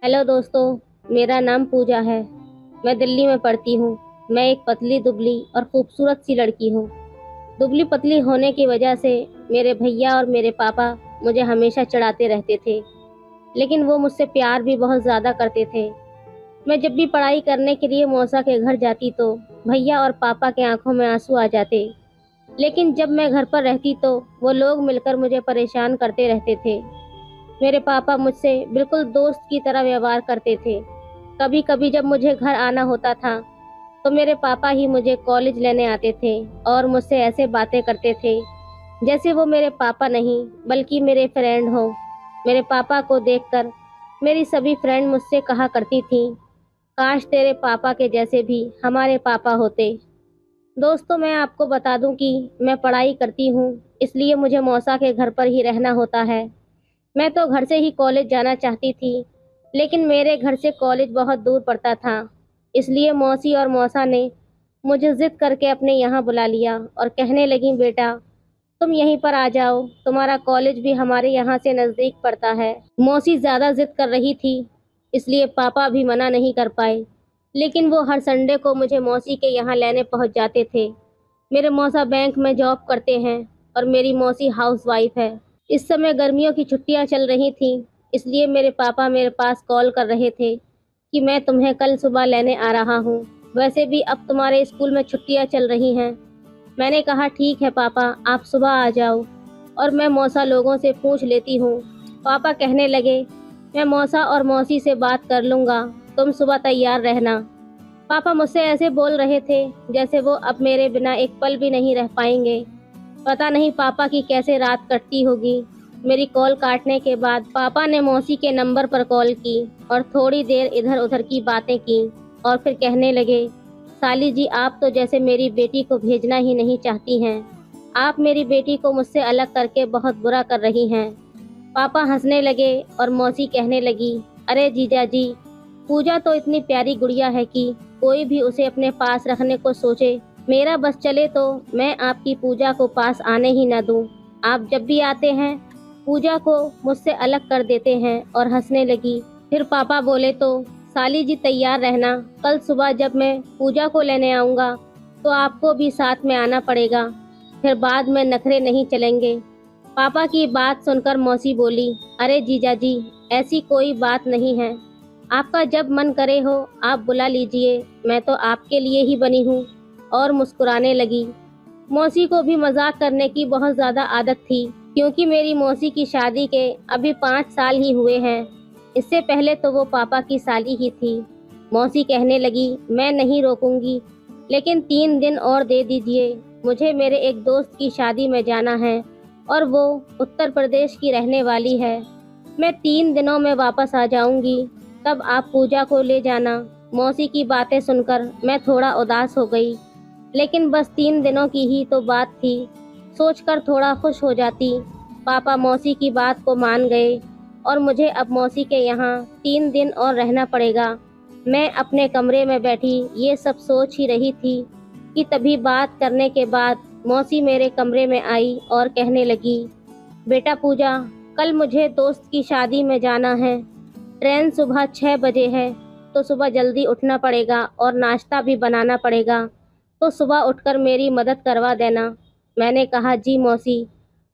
Hello दोस्तों। मेरा नाम पूजा है। मैं दिल्ली में पढ़ती हूँ। मैं एक पतली दुबली और खूबसूरत सी लड़की हूँ। दुबली पतली होने की वजह से मेरे भैया और मेरे पापा मुझे हमेशा चिढ़ाते रहते थे, लेकिन वो मुझसे प्यार भी बहुत ज़्यादा करते थे। मैं जब भी पढ़ाई करने के लिए मौसा के घर जाती तो भैया और पापा के आंखों में आंसू आ जाते, लेकिन जब मैं घर पर रहती तो वो लोग मिलकर मुझे परेशान करते रहते थे। मेरे पापा मुझसे बिल्कुल दोस्त की तरह व्यवहार करते थे। कभी कभी जब मुझे घर आना होता था तो मेरे पापा ही मुझे कॉलेज लेने आते थे और मुझसे ऐसे बातें करते थे जैसे वो मेरे पापा नहीं बल्कि मेरे फ्रेंड हो। मेरे पापा को देखकर मेरी सभी फ्रेंड मुझसे कहा करती थी, काश तेरे पापा के जैसे भी हमारे पापा होते। दोस्तों, मैं आपको बता दूं कि मैं पढ़ाई करती हूँ, इसलिए मुझे मौसा के घर पर ही रहना होता है। मैं तो घर से ही कॉलेज जाना चाहती थी, लेकिन मेरे घर से कॉलेज बहुत दूर पड़ता था। इसलिए मौसी और मौसा ने मुझे जिद करके अपने यहाँ बुला लिया और कहने लगी, बेटा तुम यहीं पर आ जाओ, तुम्हारा कॉलेज भी हमारे यहाँ से नज़दीक पड़ता है। मौसी ज़्यादा जिद कर रही थी, इसलिए पापा भी मना नहीं कर पाए, लेकिन वो हर संडे को मुझे मौसी के यहाँ लेने पहुँच जाते थे। मेरे मौसा बैंक में जॉब करते हैं और मेरी मौसी हाउसवाइफ है। इस समय गर्मियों की छुट्टियां चल रही थीं, इसलिए मेरे पापा मेरे पास कॉल कर रहे थे कि मैं तुम्हें कल सुबह लेने आ रहा हूँ। वैसे भी अब तुम्हारे स्कूल में छुट्टियां चल रही हैं। मैंने कहा, ठीक है पापा, आप सुबह आ जाओ और मैं मौसा लोगों से पूछ लेती हूँ। पापा कहने लगे, मैं मौसा और मौसी से बात कर लूँगा, तुम सुबह तैयार रहना। पापा मुझसे ऐसे बोल रहे थे जैसे वो अब मेरे बिना एक पल भी नहीं रह पाएंगे। पता नहीं पापा की कैसे रात कटती होगी। मेरी कॉल काटने के बाद पापा ने मौसी के नंबर पर कॉल की और थोड़ी देर इधर उधर की बातें की और फिर कहने लगे, साली जी, आप तो जैसे मेरी बेटी को भेजना ही नहीं चाहती हैं। आप मेरी बेटी को मुझसे अलग करके बहुत बुरा कर रही हैं। पापा हंसने लगे और मौसी कहने लगी, अरे जीजा जी, पूजा तो इतनी प्यारी गुड़िया है कि कोई भी उसे अपने पास रखने को सोचे। मेरा बस चले तो मैं आपकी पूजा को पास आने ही न दूं। आप जब भी आते हैं पूजा को मुझसे अलग कर देते हैं। और हंसने लगी। फिर पापा बोले, तो साली जी तैयार रहना, कल सुबह जब मैं पूजा को लेने आऊँगा तो आपको भी साथ में आना पड़ेगा, फिर बाद में नखरे नहीं चलेंगे। पापा की बात सुनकर मौसी बोली, अरे जीजा जी, ऐसी कोई बात नहीं है। आपका जब मन करे हो आप बुला लीजिए, मैं तो आपके लिए ही बनी हूँ। और मुस्कुराने लगी। मौसी को भी मजाक करने की बहुत ज़्यादा आदत थी, क्योंकि मेरी मौसी की शादी के अभी 5 साल ही हुए हैं। इससे पहले तो वो पापा की साली ही थी। मौसी कहने लगी, मैं नहीं रोकूंगी, लेकिन 3 दिन और दे दीजिए। मुझे मेरे एक दोस्त की शादी में जाना है और वो उत्तर प्रदेश की रहने वाली है। मैं 3 दिनों में वापस आ जाऊंगी, तब आप पूजा को ले जाना। मौसी की बातें सुनकर मैं थोड़ा उदास हो गई, लेकिन बस 3 दिनों की ही तो बात थी, सोचकर थोड़ा खुश हो जाती। पापा मौसी की बात को मान गए और मुझे अब मौसी के यहाँ 3 दिन और रहना पड़ेगा। मैं अपने कमरे में बैठी ये सब सोच ही रही थी कि तभी बात करने के बाद मौसी मेरे कमरे में आई और कहने लगी, बेटा पूजा, कल मुझे दोस्त की शादी में जाना है। ट्रेन सुबह 6 बजे है, तो सुबह जल्दी उठना पड़ेगा और नाश्ता भी बनाना पड़ेगा, तो सुबह उठकर मेरी मदद करवा देना। मैंने कहा, जी मौसी,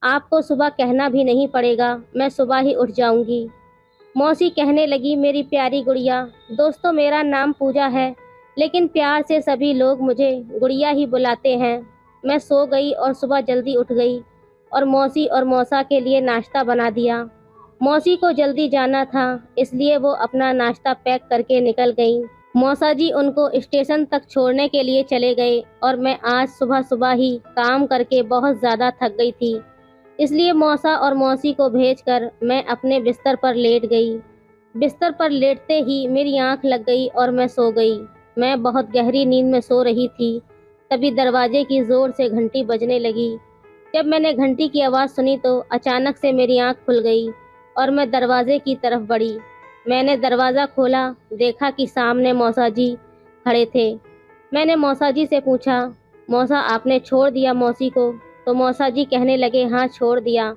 आपको सुबह कहना भी नहीं पड़ेगा, मैं सुबह ही उठ जाऊंगी। मौसी कहने लगी, मेरी प्यारी गुड़िया, दोस्तों मेरा नाम पूजा है, लेकिन प्यार से सभी लोग मुझे गुड़िया ही बुलाते हैं। मैं सो गई और सुबह जल्दी उठ गई और मौसी और मौसा के लिए नाश्ता बना दिया। मौसी को जल्दी जाना था, इसलिए वो अपना नाश्ता पैक करके निकल गई। मौसा जी उनको स्टेशन तक छोड़ने के लिए चले गए और मैं आज सुबह सुबह ही काम करके बहुत ज़्यादा थक गई थी, इसलिए मौसा और मौसी को भेजकर मैं अपने बिस्तर पर लेट गई। बिस्तर पर लेटते ही मेरी आंख लग गई और मैं सो गई। मैं बहुत गहरी नींद में सो रही थी, तभी दरवाजे की ज़ोर से घंटी बजने लगी। जब मैंने घंटी की आवाज़ सुनी तो अचानक से मेरी आंख खुल गई और मैं दरवाजे की तरफ बढ़ी। मैंने दरवाज़ा खोला, देखा कि सामने मौसा जी खड़े थे। मैंने मौसा जी से पूछा, मौसा आपने छोड़ दिया मौसी को? तो मौसा जी कहने लगे, हाँ छोड़ दिया,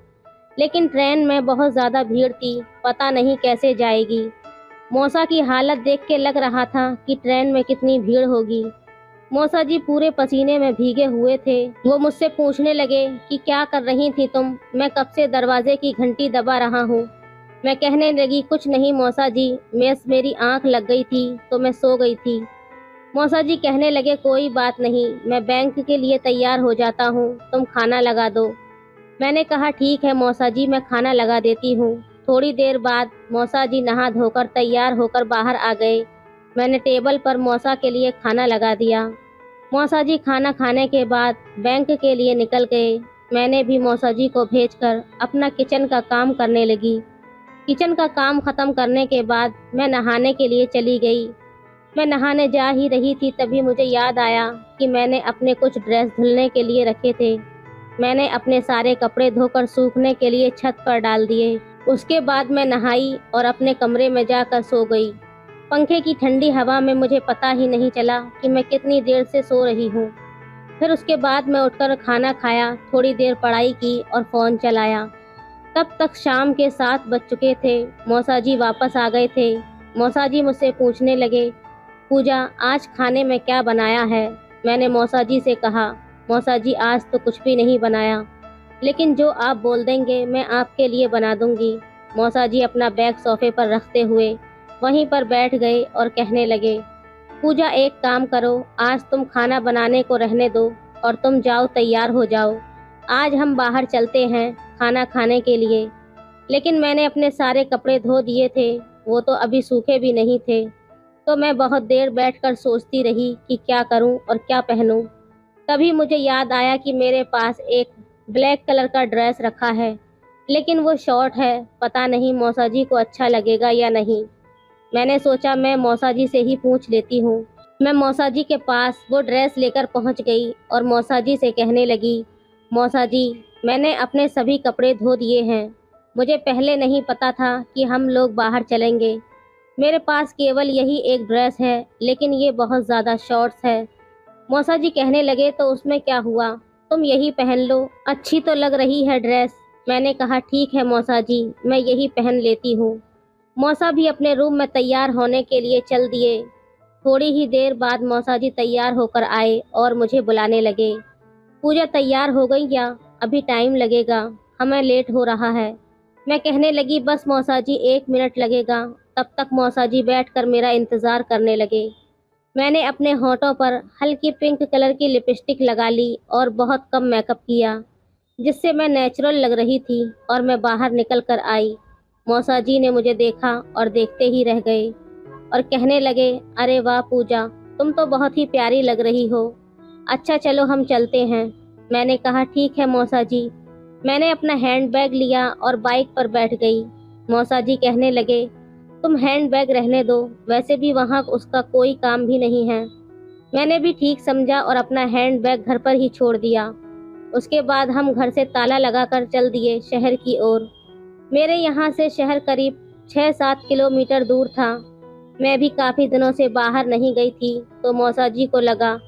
लेकिन ट्रेन में बहुत ज़्यादा भीड़ थी, पता नहीं कैसे जाएगी। मौसा की हालत देख के लग रहा था कि ट्रेन में कितनी भीड़ होगी। मौसा जी पूरे पसीने में भीगे हुए थे। वो मुझसे पूछने लगे कि क्या कर रही थी तुम? मैं कब से दरवाजे की घंटी दबा रहा हूँ। मैं कहने लगी, कुछ नहीं मौसा जी, मेरी आंख लग गई थी तो मैं सो गई थी। मौसा जी कहने लगे, कोई बात नहीं, मैं बैंक के लिए तैयार हो जाता हूँ, तुम खाना लगा दो। मैंने कहा, ठीक है मौसा जी, मैं खाना लगा देती हूँ। थोड़ी देर बाद मौसा जी नहा धोकर तैयार होकर बाहर आ गए। मैंने टेबल पर मौसा के लिए खाना लगा दिया। मौसा जी खाना खाने के बाद बैंक के लिए निकल गए। मैंने भी मौसा जी को भेजकर अपना किचन का काम करने लगी। किचन का काम खत्म करने के बाद मैं नहाने के लिए चली गई। मैं नहाने जा ही रही थी तभी मुझे याद आया कि मैंने अपने कुछ ड्रेस धुलने के लिए रखे थे। मैंने अपने सारे कपड़े धोकर सूखने के लिए छत पर डाल दिए। उसके बाद मैं नहाई और अपने कमरे में जाकर सो गई। पंखे की ठंडी हवा में मुझे पता ही नहीं चला कि मैं कितनी देर से सो रही हूँ। फिर उसके बाद मैं उठकर खाना खाया, थोड़ी देर पढ़ाई की और फ़ोन चलाया। तब तक शाम के 7 बज चुके थे। मौसा जी वापस आ गए थे। मौसा जी मुझसे पूछने लगे, पूजा आज खाने में क्या बनाया है? मैंने मौसा जी से कहा, मौसा जी आज तो कुछ भी नहीं बनाया, लेकिन जो आप बोल देंगे मैं आपके लिए बना दूंगी। मौसा जी अपना बैग सोफे पर रखते हुए वहीं पर बैठ गए और कहने लगे, पूजा एक काम करो, आज तुम खाना बनाने को रहने दो और तुम जाओ तैयार हो जाओ। आज हम बाहर चलते हैं खाना खाने के लिए। लेकिन मैंने अपने सारे कपड़े धो दिए थे, वो तो अभी सूखे भी नहीं थे। तो मैं बहुत देर बैठकर सोचती रही कि क्या करूं और क्या पहनूं। तभी मुझे याद आया कि मेरे पास एक ब्लैक कलर का ड्रेस रखा है, लेकिन वो शॉर्ट है, पता नहीं मौसा जी को अच्छा लगेगा या नहीं। मैंने सोचा मैं मौसा जी से ही पूछ लेती हूँ। मैं मौसा जी के पास वो ड्रेस लेकर पहुँच गई और मौसा जी से कहने लगी, मौसा जी मैंने अपने सभी कपड़े धो दिए हैं। मुझे पहले नहीं पता था कि हम लोग बाहर चलेंगे। मेरे पास केवल यही एक ड्रेस है, लेकिन ये बहुत ज़्यादा शॉर्ट्स है। मौसा जी कहने लगे, तो उसमें क्या हुआ, तुम यही पहन लो, अच्छी तो लग रही है ड्रेस। मैंने कहा, ठीक है मौसा जी, मैं यही पहन लेती हूँ। मौसा भी अपने रूम में तैयार होने के लिए चल दिए। थोड़ी ही देर बाद मौसा जी तैयार होकर आए और मुझे बुलाने लगे, पूजा तैयार हो गई क्या? अभी टाइम लगेगा, हमें लेट हो रहा है। मैं कहने लगी, बस मौसा जी 1 मिनट लगेगा। तब तक मौसा जी बैठकर मेरा इंतज़ार करने लगे। मैंने अपने होठों पर हल्की पिंक कलर की लिपस्टिक लगा ली और बहुत कम मेकअप किया, जिससे मैं नेचुरल लग रही थी और मैं बाहर निकल कर आई। मौसा जी ने मुझे देखा और देखते ही रह गए और कहने लगे, अरे वाह पूजा, तुम तो बहुत ही प्यारी लग रही हो। अच्छा चलो हम चलते हैं। मैंने कहा, ठीक है मौसा जी। मैंने अपना हैंड बैग लिया और बाइक पर बैठ गई। मौसा जी कहने लगे, तुम हैंड बैग रहने दो, वैसे भी वहाँ उसका कोई काम भी नहीं है। मैंने भी ठीक समझा और अपना हैंड बैग घर पर ही छोड़ दिया। उसके बाद हम घर से ताला लगाकर चल दिए शहर की ओर। मेरे यहाँ से शहर करीब 6-7 किलोमीटर दूर था। मैं भी काफ़ी दिनों से बाहर नहीं गई थी, तो मौसा जी को लगा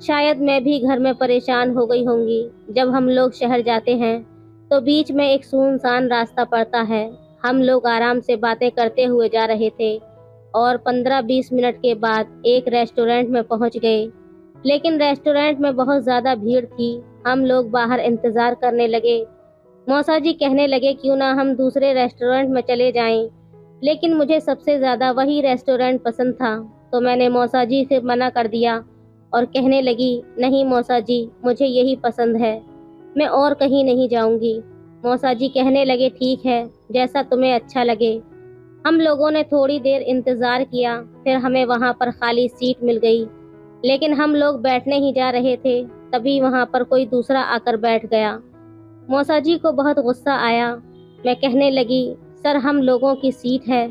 शायद मैं भी घर में परेशान हो गई होंगी। जब हम लोग शहर जाते हैं तो बीच में एक सुनसान रास्ता पड़ता है। हम लोग आराम से बातें करते हुए जा रहे थे और 15-20 मिनट के बाद एक रेस्टोरेंट में पहुंच गए। लेकिन रेस्टोरेंट में बहुत ज़्यादा भीड़ थी। हम लोग बाहर इंतज़ार करने लगे। मौसा जी कहने लगे, क्यों ना हम दूसरे रेस्टोरेंट में चले जाएं। लेकिन मुझे सबसे ज़्यादा वही रेस्टोरेंट पसंद था, तो मैंने मौसा जी से मना कर दिया और कहने लगी, नहीं मौसा जी, मुझे यही पसंद है, मैं और कहीं नहीं जाऊंगी। मौसा जी कहने लगे, ठीक है, जैसा तुम्हें अच्छा लगे। हम लोगों ने थोड़ी देर इंतज़ार किया, फिर हमें वहाँ पर खाली सीट मिल गई। लेकिन हम लोग बैठने ही जा रहे थे, तभी वहाँ पर कोई दूसरा आकर बैठ गया। मौसा जी को बहुत गुस्सा आया। मैं कहने लगी, सर हम लोगों की सीट है,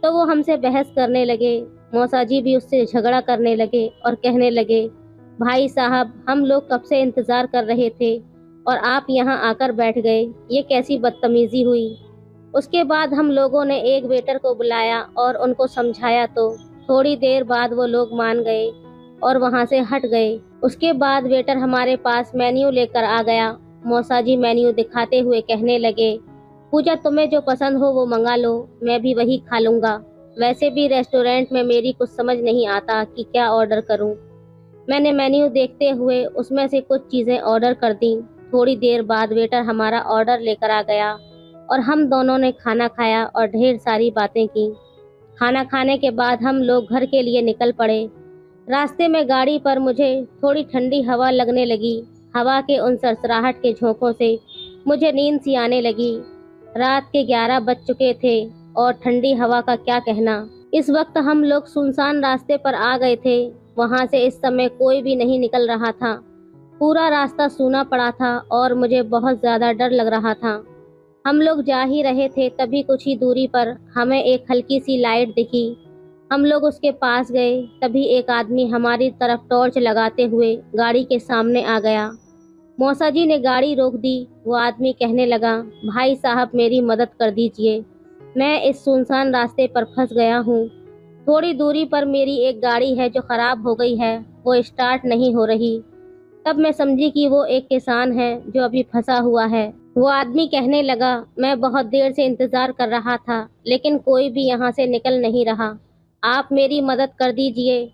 तो वो हमसे बहस करने लगे। मौसा जी भी उससे झगड़ा करने लगे और कहने लगे, भाई साहब हम लोग कब से इंतज़ार कर रहे थे और आप यहाँ आकर बैठ गए, ये कैसी बदतमीज़ी हुई। उसके बाद हम लोगों ने एक वेटर को बुलाया और उनको समझाया, तो थोड़ी देर बाद वो लोग मान गए और वहाँ से हट गए। उसके बाद वेटर हमारे पास मेन्यू लेकर आ गया। मौसा जी मेन्यू दिखाते हुए कहने लगे, पूजा तुम्हें जो पसंद हो वो मंगा लो, मैं भी वही खा लूँगा। वैसे भी रेस्टोरेंट में मेरी कुछ समझ नहीं आता कि क्या ऑर्डर करूं। मैंने मेन्यू देखते हुए उसमें से कुछ चीज़ें ऑर्डर कर दी। थोड़ी देर बाद वेटर हमारा ऑर्डर लेकर आ गया और हम दोनों ने खाना खाया और ढेर सारी बातें की। खाना खाने के बाद हम लोग घर के लिए निकल पड़े। रास्ते में गाड़ी पर मुझे थोड़ी ठंडी हवा लगने लगी। हवा के उन सरसराहट के झोंकों से मुझे नींद सी आने लगी। रात के 11 बज चुके थे और ठंडी हवा का क्या कहना। इस वक्त हम लोग सुनसान रास्ते पर आ गए थे। वहां से इस समय कोई भी नहीं निकल रहा था। पूरा रास्ता सूना पड़ा था और मुझे बहुत ज़्यादा डर लग रहा था। हम लोग जा ही रहे थे तभी कुछ ही दूरी पर हमें एक हल्की सी लाइट दिखी। हम लोग उसके पास गए तभी एक आदमी हमारी तरफ टॉर्च लगाते हुए गाड़ी के सामने आ गया। मौसा जी ने गाड़ी रोक दी। वो आदमी कहने लगा, भाई साहब मेरी मदद कर दीजिए, मैं इस सुनसान रास्ते पर फंस गया हूँ। थोड़ी दूरी पर मेरी एक गाड़ी है जो ख़राब हो गई है, वो स्टार्ट नहीं हो रही। तब मैं समझी कि वो एक किसान है जो अभी फंसा हुआ है। वो आदमी कहने लगा, मैं बहुत देर से इंतज़ार कर रहा था लेकिन कोई भी यहाँ से निकल नहीं रहा, आप मेरी मदद कर दीजिए।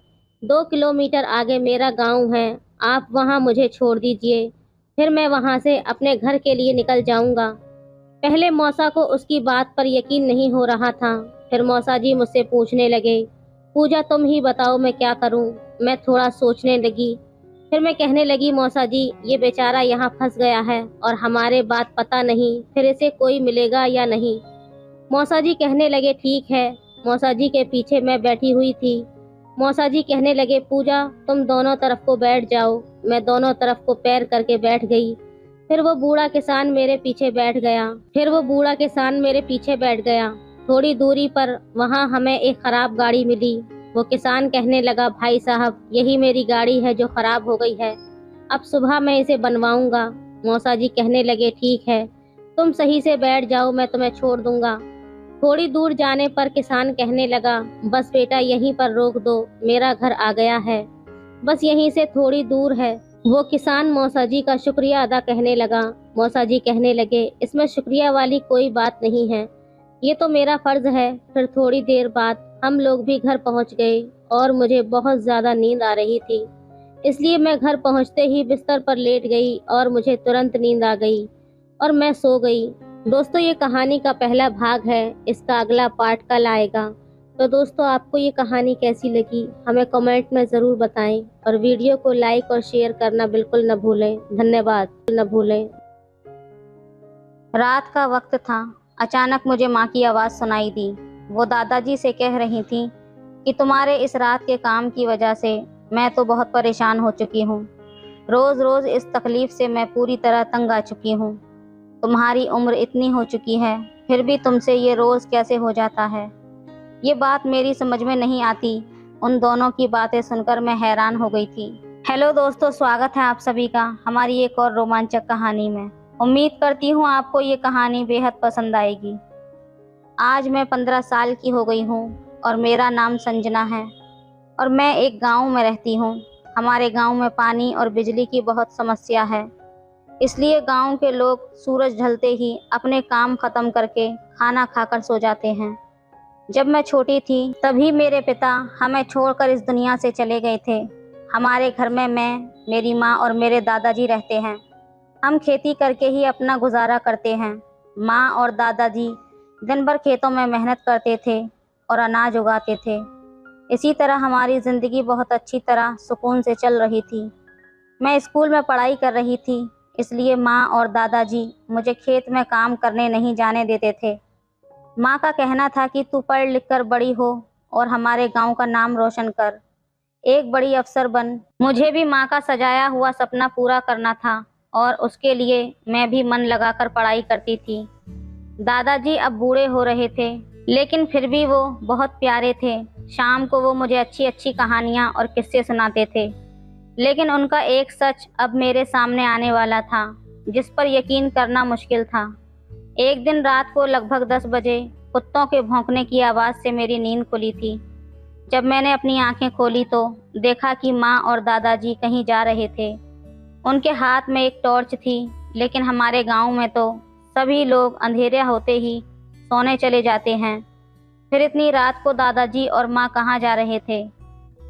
2 किलोमीटर आगे मेरा गांव है, आप वहाँ मुझे छोड़ दीजिए, फिर मैं वहाँ से अपने घर के लिए निकल जाऊँगा। पहले मौसा को उसकी बात पर यकीन नहीं हो रहा था। फिर मौसा जी मुझसे पूछने लगे, पूजा तुम ही बताओ मैं क्या करूं। मैं थोड़ा सोचने लगी। फिर मैं कहने लगी, मौसा जी ये बेचारा यहाँ फंस गया है और हमारे बात पता नहीं फिर इसे कोई मिलेगा या नहीं। मौसा जी कहने लगे ठीक है। मौसा जी के पीछे मैं बैठी हुई थी। मौसा जी कहने लगे, पूजा तुम दोनों तरफ को बैठ जाओ। मैं दोनों तरफ को पैर करके बैठ गई। फिर वो बूढ़ा किसान मेरे पीछे बैठ गया। थोड़ी दूरी पर वहाँ हमें एक खराब गाड़ी मिली। वो किसान कहने लगा, भाई साहब यही मेरी गाड़ी है जो खराब हो गई है, अब सुबह मैं इसे बनवाऊंगा। मौसा जी कहने लगे ठीक है, तुम सही से बैठ जाओ, मैं तुम्हें छोड़ दूंगा। थोड़ी दूर जाने पर किसान कहने लगा, बस बेटा यहीं पर रोक दो, मेरा घर आ गया है, बस यहीं से थोड़ी दूर है। वो किसान मौसा जी का शुक्रिया अदा कहने लगा। मौसा जी कहने लगे, इसमें शुक्रिया वाली कोई बात नहीं है, ये तो मेरा फर्ज है। फिर थोड़ी देर बाद हम लोग भी घर पहुंच गए और मुझे बहुत ज़्यादा नींद आ रही थी, इसलिए मैं घर पहुंचते ही बिस्तर पर लेट गई और मुझे तुरंत नींद आ गई और मैं सो गई। दोस्तों ये कहानी का पहला भाग है, इसका अगला पार्ट कल आएगा। तो दोस्तों आपको ये कहानी कैसी लगी हमें कमेंट में ज़रूर बताएं और वीडियो को लाइक और शेयर करना बिल्कुल न भूलें। धन्यवाद न भूलें। रात का वक्त था। अचानक मुझे माँ की आवाज़ सुनाई दी। वो दादाजी से कह रही थी कि तुम्हारे इस रात के काम की वजह से मैं तो बहुत परेशान हो चुकी हूँ। रोज़ रोज़ इस तकलीफ़ से मैं पूरी तरह तंग आ चुकी हूँ। तुम्हारी उम्र इतनी हो चुकी है फिर भी तुमसे ये रोज़ कैसे हो जाता है, ये बात मेरी समझ में नहीं आती। उन दोनों की बातें सुनकर मैं हैरान हो गई थी। हेलो दोस्तों, स्वागत है आप सभी का हमारी एक और रोमांचक कहानी में। उम्मीद करती हूँ आपको ये कहानी बेहद पसंद आएगी। आज मैं 15 साल की हो गई हूँ और मेरा नाम संजना है और मैं एक गांव में रहती हूँ। हमारे गांव में पानी और बिजली की बहुत समस्या है, इसलिए गांव के लोग सूरज ढलते ही अपने काम खत्म करके खाना खाकर सो जाते हैं। जब मैं छोटी थी तभी मेरे पिता हमें छोड़कर इस दुनिया से चले गए थे। हमारे घर में मैं, मेरी माँ और मेरे दादाजी रहते हैं। हम खेती करके ही अपना गुजारा करते हैं। माँ और दादाजी दिन भर खेतों में मेहनत करते थे और अनाज उगाते थे। इसी तरह हमारी ज़िंदगी बहुत अच्छी तरह सुकून से चल रही थी। मैं स्कूल में पढ़ाई कर रही थी, इसलिए माँ और दादाजी मुझे खेत में काम करने नहीं जाने देते थे। माँ का कहना था कि तू पढ़ लिख कर बड़ी हो और हमारे गांव का नाम रोशन कर, एक बड़ी अफसर बन। मुझे भी माँ का सजाया हुआ सपना पूरा करना था और उसके लिए मैं भी मन लगाकर पढ़ाई करती थी। दादाजी अब बूढ़े हो रहे थे, लेकिन फिर भी वो बहुत प्यारे थे। शाम को वो मुझे अच्छी अच्छी कहानियाँ और किस्से सुनाते थे, लेकिन उनका एक सच अब मेरे सामने आने वाला था जिस पर यकीन करना मुश्किल था। एक दिन रात को लगभग 10 बजे कुत्तों के भौंकने की आवाज़ से मेरी नींद खुली थी। जब मैंने अपनी आंखें खोली तो देखा कि माँ और दादाजी कहीं जा रहे थे। उनके हाथ में एक टॉर्च थी, लेकिन हमारे गांव में तो सभी लोग अंधेरे होते ही सोने चले जाते हैं। फिर इतनी रात को दादाजी और माँ कहाँ जा रहे थे?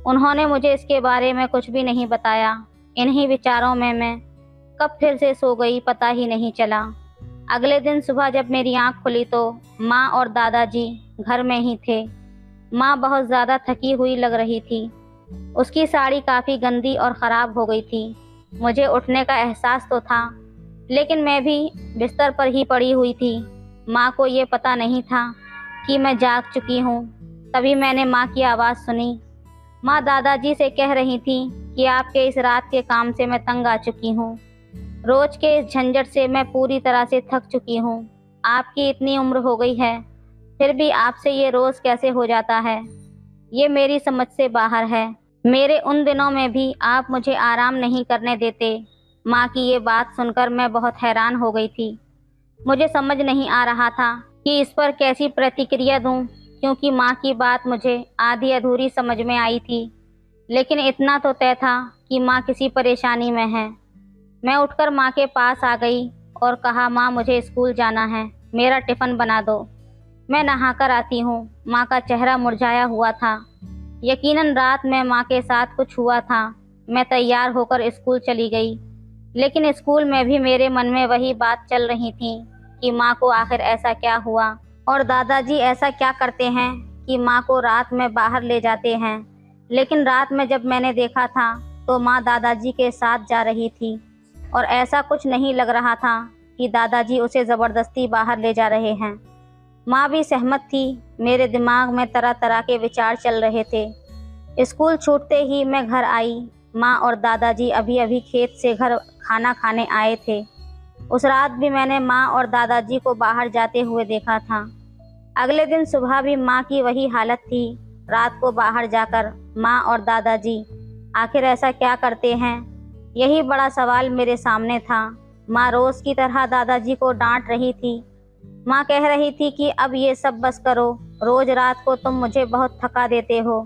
उन्होंने मुझे इसके बारे में कुछ भी नहीं बताया। इन्हीं विचारों में मैं कब फिर से सो गई पता ही नहीं चला। अगले दिन सुबह जब मेरी आंख खुली तो माँ और दादाजी घर में ही थे। माँ बहुत ज़्यादा थकी हुई लग रही थी। उसकी साड़ी काफ़ी गंदी और ख़राब हो गई थी। मुझे उठने का एहसास तो था, लेकिन मैं भी बिस्तर पर ही पड़ी हुई थी। माँ को ये पता नहीं था कि मैं जाग चुकी हूँ। तभी मैंने माँ की आवाज़ सुनी। माँ दादाजी से कह रही थी कि आपके इस रात के काम से मैं तंग आ चुकी हूँ। रोज के इस झंझट से मैं पूरी तरह से थक चुकी हूँ। आपकी इतनी उम्र हो गई है, फिर भी आपसे ये रोज कैसे हो जाता है? ये मेरी समझ से बाहर है। मेरे उन दिनों में भी आप मुझे आराम नहीं करने देते। माँ की ये बात सुनकर मैं बहुत हैरान हो गई थी। मुझे समझ नहीं आ रहा था कि इस पर कैसी प्रतिक्रिया दूं, क्योंकि माँ की बात मुझे आधी अधूरी समझ में आई थी। लेकिन इतना तो तय था कि माँ किसी परेशानी में है। मैं उठकर माँ के पास आ गई और कहा, माँ मुझे स्कूल जाना है, मेरा टिफ़िन बना दो, मैं नहाकर आती हूँ। माँ का चेहरा मुरझाया हुआ था। यकीनन रात में माँ के साथ कुछ हुआ था। मैं तैयार होकर स्कूल चली गई, लेकिन स्कूल में भी मेरे मन में वही बात चल रही थी कि माँ को आखिर ऐसा क्या हुआ और दादाजी ऐसा क्या करते हैं कि माँ को रात में बाहर ले जाते हैं। लेकिन रात में जब मैंने देखा था तो माँ दादाजी के साथ जा रही थी और ऐसा कुछ नहीं लग रहा था कि दादाजी उसे ज़बरदस्ती बाहर ले जा रहे हैं। माँ भी सहमत थी। मेरे दिमाग में तरह तरह के विचार चल रहे थे। स्कूल छूटते ही मैं घर आई। माँ और दादाजी अभी अभी खेत से घर खाना खाने आए थे। उस रात भी मैंने माँ और दादाजी को बाहर जाते हुए देखा था। अगले दिन सुबह भी माँ की वही हालत थी। रात को बाहर जाकर माँ और दादाजी आखिर ऐसा क्या करते हैं, यही बड़ा सवाल मेरे सामने था। माँ रोज़ की तरह दादाजी को डांट रही थी। माँ कह रही थी कि अब ये सब बस करो, रोज़ रात को तुम मुझे बहुत थका देते हो,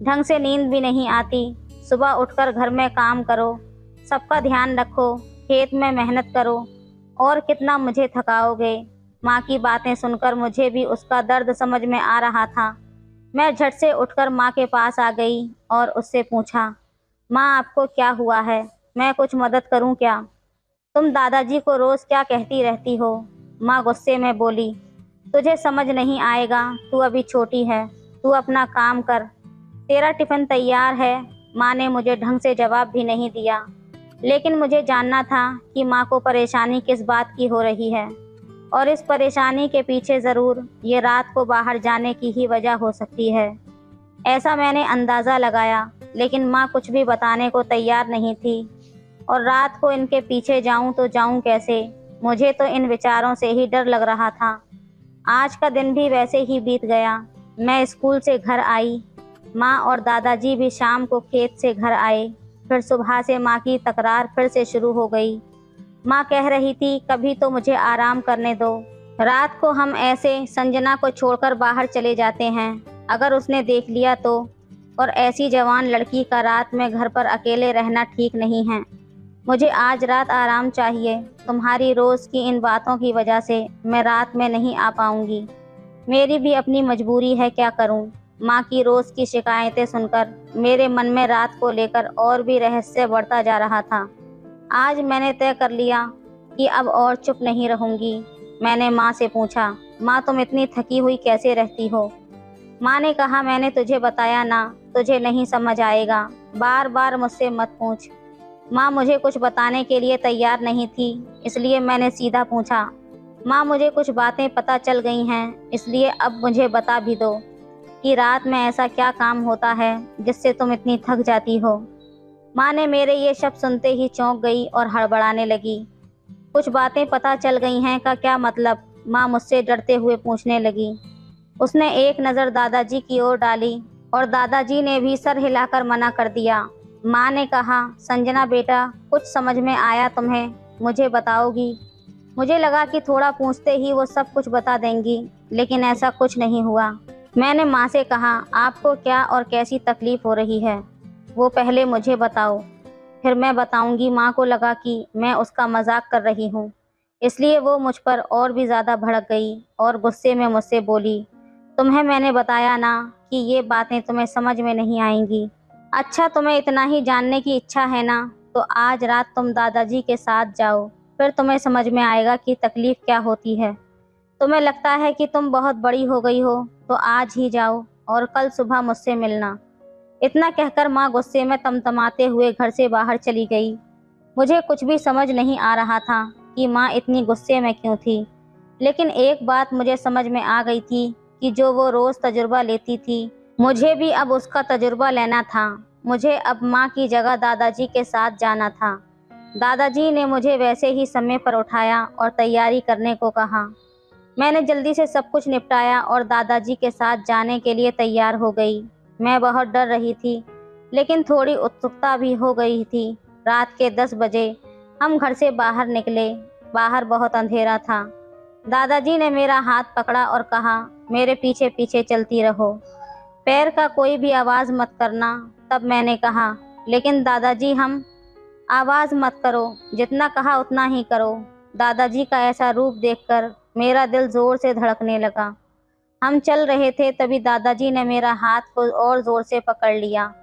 ढंग से नींद भी नहीं आती। सुबह उठकर घर में काम करो, सबका ध्यान रखो, खेत में मेहनत करो, और कितना मुझे थकाओगे। माँ की बातें सुनकर मुझे भी उसका दर्द समझ में आ रहा था। मैं झट से उठकर माँ के पास आ गई और उससे पूछा, माँ आपको क्या हुआ है? मैं कुछ मदद करूँ क्या? तुम दादाजी को रोज़ क्या कहती रहती हो? माँ गुस्से में बोली, तुझे समझ नहीं आएगा, तू अभी छोटी है, तू अपना काम कर, तेरा टिफ़िन तैयार है। माँ ने मुझे ढंग से जवाब भी नहीं दिया, लेकिन मुझे जानना था कि माँ को परेशानी किस बात की हो रही है, और इस परेशानी के पीछे ज़रूर ये रात को बाहर जाने की ही वजह हो सकती है। ऐसा मैंने अंदाज़ा लगाया, लेकिन माँ कुछ भी बताने को तैयार नहीं थी। और रात को इनके पीछे जाऊं तो जाऊं कैसे? मुझे तो इन विचारों से ही डर लग रहा था। आज का दिन भी वैसे ही बीत गया। मैं स्कूल से घर आई। माँ और दादाजी भी शाम को खेत से घर आए। फिर सुबह से माँ की तकरार फिर से शुरू हो गई। माँ कह रही थी, कभी तो मुझे आराम करने दो। रात को हम ऐसे संजना को छोड़कर बाहर चले जाते हैं, अगर उसने देख लिया तो? और ऐसी जवान लड़की का रात में घर पर अकेले रहना ठीक नहीं है। मुझे आज रात आराम चाहिए। तुम्हारी रोज़ की इन बातों की वजह से मैं रात में नहीं आ पाऊंगी। मेरी भी अपनी मजबूरी है, क्या करूं? माँ की रोज़ की शिकायतें सुनकर मेरे मन में रात को लेकर और भी रहस्य बढ़ता जा रहा था। आज मैंने तय कर लिया कि अब और चुप नहीं रहूंगी। मैंने माँ से पूछा, माँ तुम इतनी थकी हुई कैसे रहती हो? माँ ने कहा, मैंने तुझे बताया ना, तुझे नहीं समझ आएगा, बार बार मुझसे मत पूछ। माँ मुझे कुछ बताने के लिए तैयार नहीं थी, इसलिए मैंने सीधा पूछा, माँ मुझे कुछ बातें पता चल गई हैं, इसलिए अब मुझे बता भी दो कि रात में ऐसा क्या काम होता है जिससे तुम इतनी थक जाती हो। माँ ने मेरे ये शब्द सुनते ही चौंक गई और हड़बड़ाने लगी। कुछ बातें पता चल गई हैं का क्या मतलब? माँ मुझसे डरते हुए पूछने लगी। उसने एक नज़र दादाजी की ओर डाली और दादाजी ने भी सर हिलाकर मना कर दिया। माँ ने कहा, संजना बेटा, कुछ समझ में आया तुम्हें? मुझे बताओगी? मुझे लगा कि थोड़ा पूछते ही वो सब कुछ बता देंगी, लेकिन ऐसा कुछ नहीं हुआ। मैंने माँ से कहा, आपको क्या और कैसी तकलीफ़ हो रही है, वो पहले मुझे बताओ, फिर मैं बताऊंगी। माँ को लगा कि मैं उसका मजाक कर रही हूँ, इसलिए वो मुझ पर और भी ज़्यादा भड़क गई और गुस्से में मुझसे बोली, तुम्हें मैंने बताया ना कि ये बातें तुम्हें समझ में नहीं आएंगी। अच्छा, तुम्हें इतना ही जानने की इच्छा है ना, तो आज रात तुम दादाजी के साथ जाओ, फिर तुम्हें समझ में आएगा कि तकलीफ़ क्या होती है। तुम्हें लगता है कि तुम बहुत बड़ी हो गई हो, तो आज ही जाओ और कल सुबह मुझसे मिलना। इतना कहकर माँ गुस्से में तमतमाते हुए घर से बाहर चली गई। मुझे कुछ भी समझ नहीं आ रहा था कि माँ इतनी गुस्से में क्यों थी, लेकिन एक बात मुझे समझ में आ गई थी कि जो वो रोज़ तजुर्बा लेती थी, मुझे भी अब उसका तजुर्बा लेना था। मुझे अब माँ की जगह दादाजी के साथ जाना था। दादाजी ने मुझे वैसे ही समय पर उठाया और तैयारी करने को कहा। मैंने जल्दी से सब कुछ निपटाया और दादाजी के साथ जाने के लिए तैयार हो गई। मैं बहुत डर रही थी, लेकिन थोड़ी उत्सुकता भी हो गई थी। रात के 10 बजे हम घर से बाहर निकले। बाहर बहुत अंधेरा था। दादाजी ने मेरा हाथ पकड़ा और कहा, मेरे पीछे पीछे चलती रहो, पैर का कोई भी आवाज़ मत करना। तब मैंने कहा, लेकिन दादाजी हम आवाज़ मत करो, जितना कहा उतना ही करो। दादाजी का ऐसा रूप देखकर मेरा दिल ज़ोर से धड़कने लगा। हम चल रहे थे, तभी दादाजी ने मेरा हाथ को और ज़ोर से पकड़ लिया।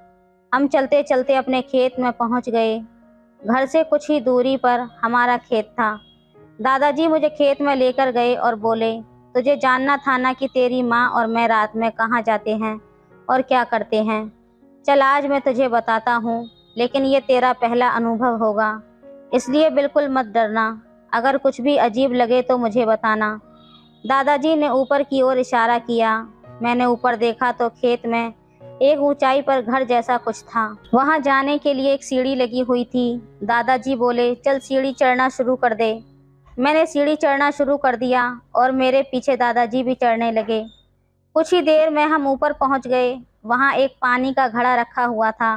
हम चलते चलते अपने खेत में पहुंच गए। घर से कुछ ही दूरी पर हमारा खेत था। दादाजी मुझे खेत में लेकर गए और बोले, तुझे जानना था ना कि तेरी माँ और मैं रात में कहाँ जाते हैं और क्या करते हैं। चल आज मैं तुझे बताता हूँ, लेकिन ये तेरा पहला अनुभव होगा, इसलिए बिल्कुल मत डरना। अगर कुछ भी अजीब लगे तो मुझे बताना। दादाजी ने ऊपर की ओर इशारा किया। मैंने ऊपर देखा तो खेत में एक ऊंचाई पर घर जैसा कुछ था। वहां जाने के लिए एक सीढ़ी लगी हुई थी। दादाजी बोले, चल सीढ़ी चढ़ना शुरू कर दे। मैंने सीढ़ी चढ़ना शुरू कर दिया और मेरे पीछे दादाजी भी चढ़ने लगे। कुछ ही देर में हम ऊपर पहुंच गए। वहां एक पानी का घड़ा रखा हुआ था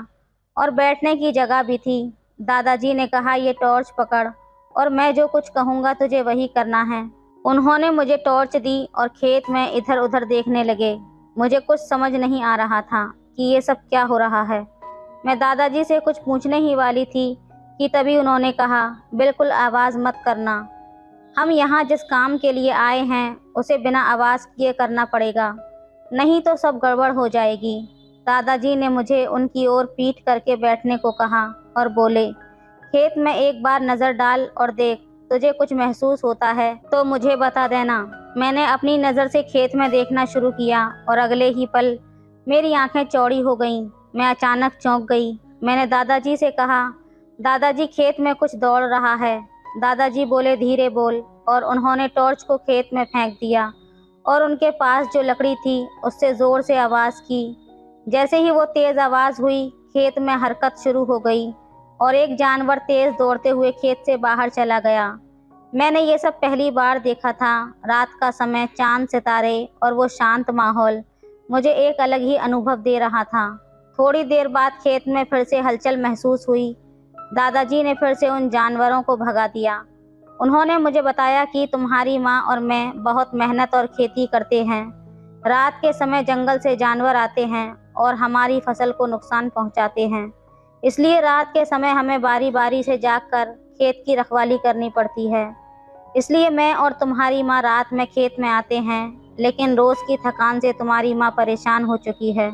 और बैठने की जगह भी थी। दादाजी ने कहा, ये टॉर्च पकड़ और मैं जो कुछ कहूँगा तुझे वही करना है। उन्होंने मुझे टॉर्च दी और खेत में इधर उधर देखने लगे। मुझे कुछ समझ नहीं आ रहा था कि ये सब क्या हो रहा है। मैं दादाजी से कुछ पूछने ही वाली थी कि तभी उन्होंने कहा, बिल्कुल आवाज़ मत करना। हम यहाँ जिस काम के लिए आए हैं उसे बिना आवाज़ किए करना पड़ेगा, नहीं तो सब गड़बड़ हो जाएगी। दादाजी ने मुझे उनकी ओर पीठ करके बैठने को कहा और बोले, खेत में एक बार नज़र डाल और देख, तुझे कुछ महसूस होता है तो मुझे बता देना। मैंने अपनी नज़र से खेत में देखना शुरू किया और अगले ही पल मेरी आंखें चौड़ी हो गईं। मैं अचानक चौंक गई। मैंने दादाजी से कहा, दादाजी खेत में कुछ दौड़ रहा है। दादाजी बोले, धीरे बोल, और उन्होंने टॉर्च को खेत में फेंक दिया और उनके पास जो लकड़ी थी उससे ज़ोर से आवाज़ की। जैसे ही वो तेज़ आवाज़ हुई, खेत में हरकत शुरू हो गई और एक जानवर तेज़ दौड़ते हुए खेत से बाहर चला गया। मैंने ये सब पहली बार देखा था। रात का समय, चांद, सितारे और वो शांत माहौल मुझे एक अलग ही अनुभव दे रहा था। थोड़ी देर बाद खेत में फिर से हलचल महसूस हुई। दादाजी ने फिर से उन जानवरों को भगा दिया। उन्होंने मुझे बताया कि तुम्हारी माँ और मैं बहुत मेहनत और खेती करते हैं। रात के समय जंगल से जानवर आते हैं और हमारी फसल को नुकसान पहुंचाते हैं, इसलिए रात के समय हमें बारी बारी से जागकर खेत की रखवाली करनी पड़ती है। इसलिए मैं और तुम्हारी माँ रात में खेत में आते हैं, लेकिन रोज़ की थकान से तुम्हारी माँ परेशान हो चुकी है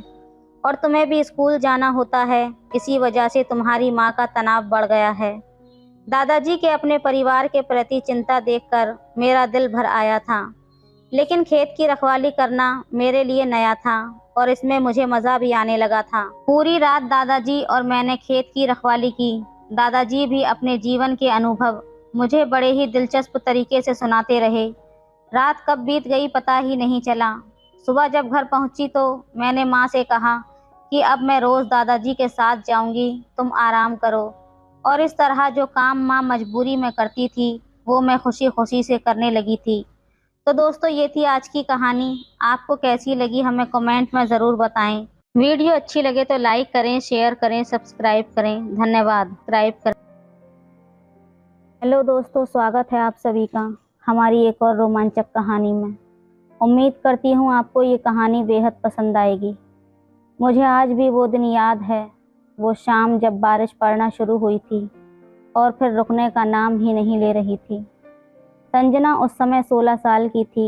और तुम्हें भी स्कूल जाना होता है। इसी वजह से तुम्हारी माँ का तनाव बढ़ गया है। दादाजी के अपने परिवार के प्रति चिंता देखकर मेरा दिल भर आया था, लेकिन खेत की रखवाली करना मेरे लिए नया था और इसमें मुझे मज़ा भी आने लगा था। पूरी रात दादाजी और मैंने खेत की रखवाली की। दादाजी भी अपने जीवन के अनुभव मुझे बड़े ही दिलचस्प तरीके से सुनाते रहे। रात कब बीत गई पता ही नहीं चला। सुबह जब घर पहुंची तो मैंने माँ से कहा कि अब मैं रोज़ दादाजी के साथ जाऊंगी, तुम आराम करो। और इस तरह जो काम माँ मजबूरी में करती थी वो मैं खुशी खुशी से करने लगी थी। तो दोस्तों, ये थी आज की कहानी। आपको कैसी लगी हमें कमेंट में ज़रूर बताएं। वीडियो अच्छी लगे तो लाइक करें, शेयर करें, सब्सक्राइब करें। धन्यवाद। सब्सक्राइब करें। हेलो दोस्तों, स्वागत है आप सभी का हमारी एक और रोमांचक कहानी में। उम्मीद करती हूँ आपको ये कहानी बेहद पसंद आएगी। मुझे आज भी वो दिन याद है, वो शाम जब बारिश पड़ना शुरू हुई थी और फिर रुकने का नाम ही नहीं ले रही थी। संजना उस समय 16 साल की थी।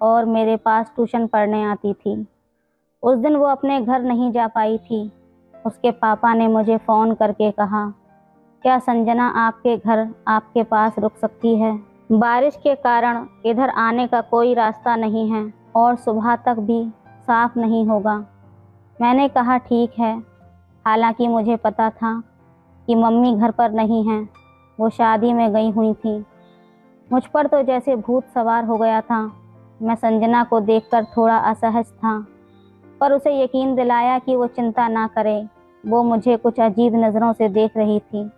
और मेरे पास ट्यूशन पढ़ने आती थी। उस दिन वो अपने घर नहीं जा पाई थी। उसके पापा ने मुझे फ़ोन करके कहा, क्या संजना आपके घर आपके पास रुक सकती है? बारिश के कारण इधर आने का कोई रास्ता नहीं है और सुबह तक भी साफ नहीं होगा। मैंने कहा ठीक है। हालांकि मुझे पता था कि मम्मी घर पर नहीं हैं, वो शादी में गई हुई थी। मुझ पर तो जैसे भूत सवार हो गया था। मैं संजना को देखकर थोड़ा असहज था, पर उसे यकीन दिलाया कि वो चिंता ना करे। वो मुझे कुछ अजीब नज़रों से देख रही थी,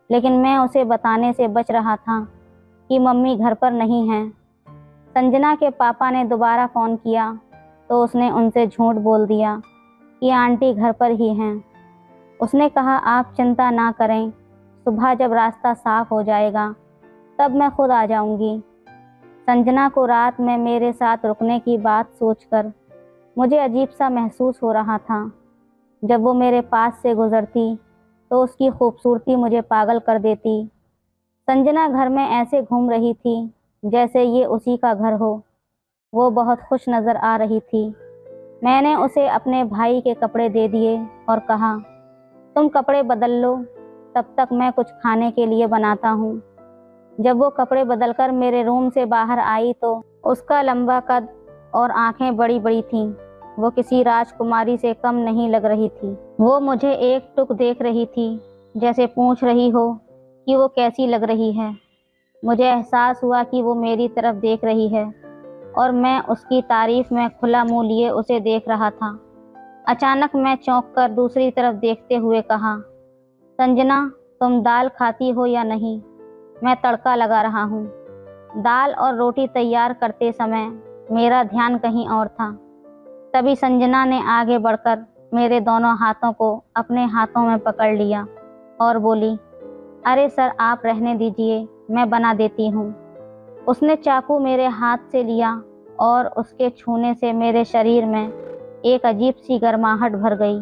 लेकिन मैं उसे बताने से बच रहा था कि मम्मी घर पर नहीं हैं। संजना के पापा ने दोबारा फ़ोन किया तो उसने उनसे झूठ बोल दिया कि आंटी घर पर ही हैं। उसने कहा, आप चिंता ना करें, सुबह जब रास्ता साफ हो जाएगा तब मैं खुद आ जाऊंगी। संजना को रात में मेरे साथ रुकने की बात सोचकर मुझे अजीब सा महसूस हो रहा था। जब वो मेरे पास से गुजरती तो उसकी खूबसूरती मुझे पागल कर देती। संजना घर में ऐसे घूम रही थी जैसे ये उसी का घर हो। वो बहुत खुश नज़र आ रही थी। मैंने उसे अपने भाई के कपड़े दे दिए और कहा, तुम कपड़े बदल लो, तब तक मैं कुछ खाने के लिए बनाता हूँ। जब वो कपड़े बदलकर मेरे रूम से बाहर आई तो उसका लंबा कद और आंखें बड़ी बड़ी थीं। वो किसी राजकुमारी से कम नहीं लग रही थी। वो मुझे एक टुक देख रही थी, जैसे पूछ रही हो कि वो कैसी लग रही है। मुझे एहसास हुआ कि वो मेरी तरफ देख रही है और मैं उसकी तारीफ में खुला मुंह लिए उसे देख रहा था। अचानक मैं चौंक कर दूसरी तरफ देखते हुए कहा, संजना, तुम दाल खाती हो या नहीं? मैं तड़का लगा रहा हूँ। दाल और रोटी तैयार करते समय मेरा ध्यान कहीं और था। तभी संजना ने आगे बढ़कर मेरे दोनों हाथों को अपने हाथों में पकड़ लिया और बोली, अरे सर, आप रहने दीजिए, मैं बना देती हूँ। उसने चाकू मेरे हाथ से लिया और उसके छूने से मेरे शरीर में एक अजीब सी गर्माहट भर गई।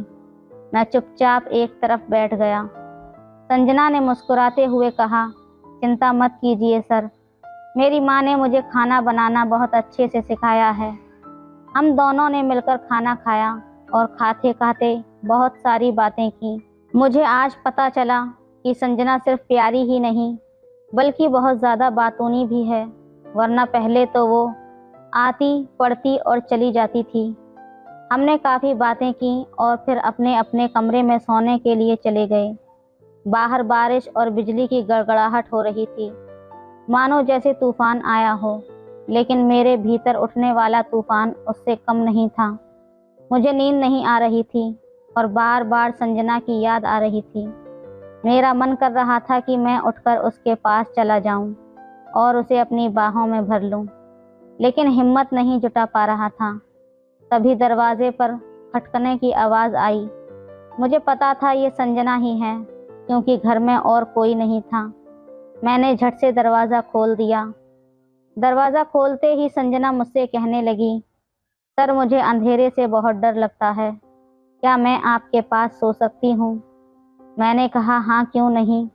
मैं चुपचाप एक तरफ बैठ गया। संजना ने मुस्कुराते हुए कहा, चिंता मत कीजिए सर, मेरी माँ ने मुझे खाना बनाना बहुत अच्छे से सिखाया है। हम दोनों ने मिलकर खाना खाया और खाते खाते बहुत सारी बातें की। मुझे आज पता चला कि संजना सिर्फ प्यारी ही नहीं बल्कि बहुत ज़्यादा बातूनी भी है, वरना पहले तो वो आती पढ़ती और चली जाती थी। हमने काफ़ी बातें की और फिर अपने अपने कमरे में सोने के लिए चले गए। बाहर बारिश और बिजली की गड़गड़ाहट हो रही थी, मानो जैसे तूफान आया हो, लेकिन मेरे भीतर उठने वाला तूफान उससे कम नहीं था। मुझे नींद नहीं आ रही थी और बार बार संजना की याद आ रही थी। मेरा मन कर रहा था कि मैं उठकर उसके पास चला जाऊं और उसे अपनी बाहों में भर लूं, लेकिन हिम्मत नहीं जुटा पा रहा था। तभी दरवाजे पर खटखने की आवाज़ आई। मुझे पता था ये संजना ही है, क्योंकि घर में और कोई नहीं था। मैंने झट से दरवाज़ा खोल दिया। दरवाज़ा खोलते ही संजना मुझसे कहने लगी, सर, मुझे अंधेरे से बहुत डर लगता है, क्या मैं आपके पास सो सकती हूँ? मैंने कहा, हाँ, क्यों नहीं,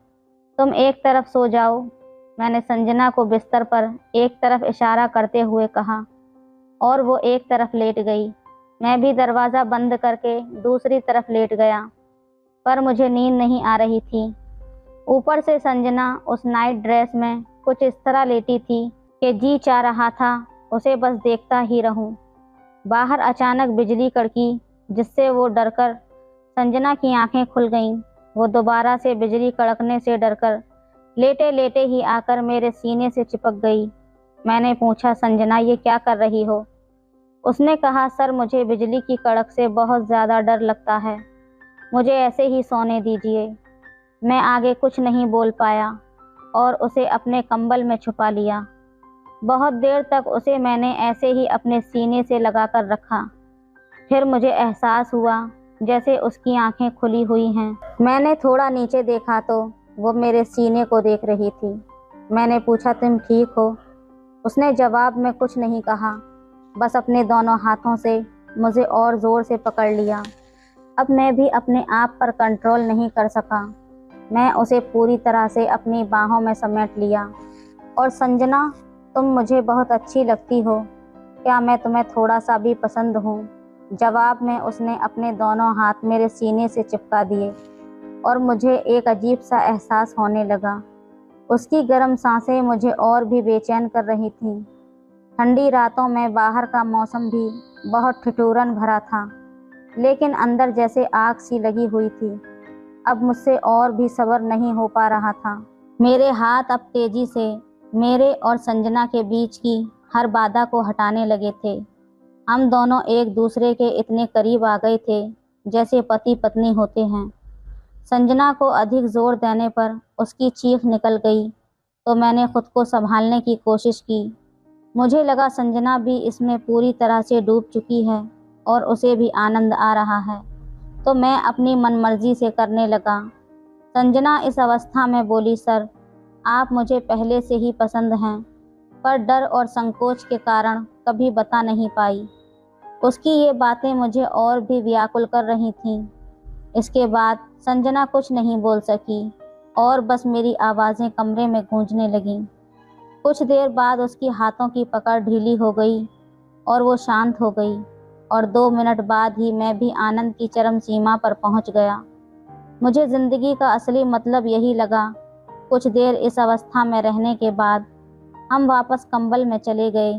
तुम एक तरफ सो जाओ। मैंने संजना को बिस्तर पर एक तरफ इशारा करते हुए कहा और वो एक तरफ लेट गई। मैं भी दरवाज़ा बंद करके दूसरी तरफ लेट गया, पर मुझे नींद नहीं आ रही थी। ऊपर से संजना उस नाइट ड्रेस में कुछ इस तरह लेटी थी कि जी चाह रहा था उसे बस देखता ही रहूं। बाहर अचानक बिजली कड़की, जिससे वो डरकर संजना की आंखें खुल गईं। वो दोबारा से बिजली कड़कने से डरकर लेटे लेटे ही आकर मेरे सीने से चिपक गई। मैंने पूछा, संजना, ये क्या कर रही हो? उसने कहा, सर, मुझे बिजली की कड़क से बहुत ज़्यादा डर लगता है, मुझे ऐसे ही सोने दीजिए। मैं आगे कुछ नहीं बोल पाया और उसे अपने कंबल में छुपा लिया। बहुत देर तक उसे मैंने ऐसे ही अपने सीने से लगाकर रखा। फिर मुझे एहसास हुआ जैसे उसकी आंखें खुली हुई हैं। मैंने थोड़ा नीचे देखा तो वो मेरे सीने को देख रही थी। मैंने पूछा, तुम ठीक हो? उसने जवाब में कुछ नहीं कहा, बस अपने दोनों हाथों से मुझे और ज़ोर से पकड़ लिया। अब मैं भी अपने आप पर कंट्रोल नहीं कर सका। मैं उसे पूरी तरह से अपनी बाहों में समेट लिया और, संजना, तुम मुझे बहुत अच्छी लगती हो, क्या मैं तुम्हें थोड़ा सा भी पसंद हूँ? जवाब में उसने अपने दोनों हाथ मेरे सीने से चिपका दिए और मुझे एक अजीब सा एहसास होने लगा। उसकी गर्म सांसें मुझे और भी बेचैन कर रही थीं। ठंडी रातों में बाहर का मौसम भी बहुत ठिठुरन भरा था, लेकिन अंदर जैसे आग सी लगी हुई थी। अब मुझसे और भी सब्र नहीं हो पा रहा था। मेरे हाथ अब तेजी से मेरे और संजना के बीच की हर बाधा को हटाने लगे थे। हम दोनों एक दूसरे के इतने करीब आ गए थे जैसे पति पत्नी होते हैं। संजना को अधिक जोर देने पर उसकी चीख निकल गई तो मैंने खुद को संभालने की कोशिश की। मुझे लगा संजना भी इसमें पूरी तरह से डूब चुकी है और उसे भी आनंद आ रहा है, तो मैं अपनी मनमर्जी से करने लगा। संजना इस अवस्था में बोली, सर, आप मुझे पहले से ही पसंद हैं, पर डर और संकोच के कारण कभी बता नहीं पाई। उसकी ये बातें मुझे और भी व्याकुल कर रही थीं। इसके बाद संजना कुछ नहीं बोल सकी और बस मेरी आवाज़ें कमरे में गूंजने लगीं। कुछ देर बाद उसकी हाथों की पकड़ ढीली हो गई और वो शांत हो गई और 2 मिनट बाद ही मैं भी आनंद की चरम सीमा पर पहुंच गया। मुझे ज़िंदगी का असली मतलब यही लगा। कुछ देर इस अवस्था में रहने के बाद हम वापस कंबल में चले गए।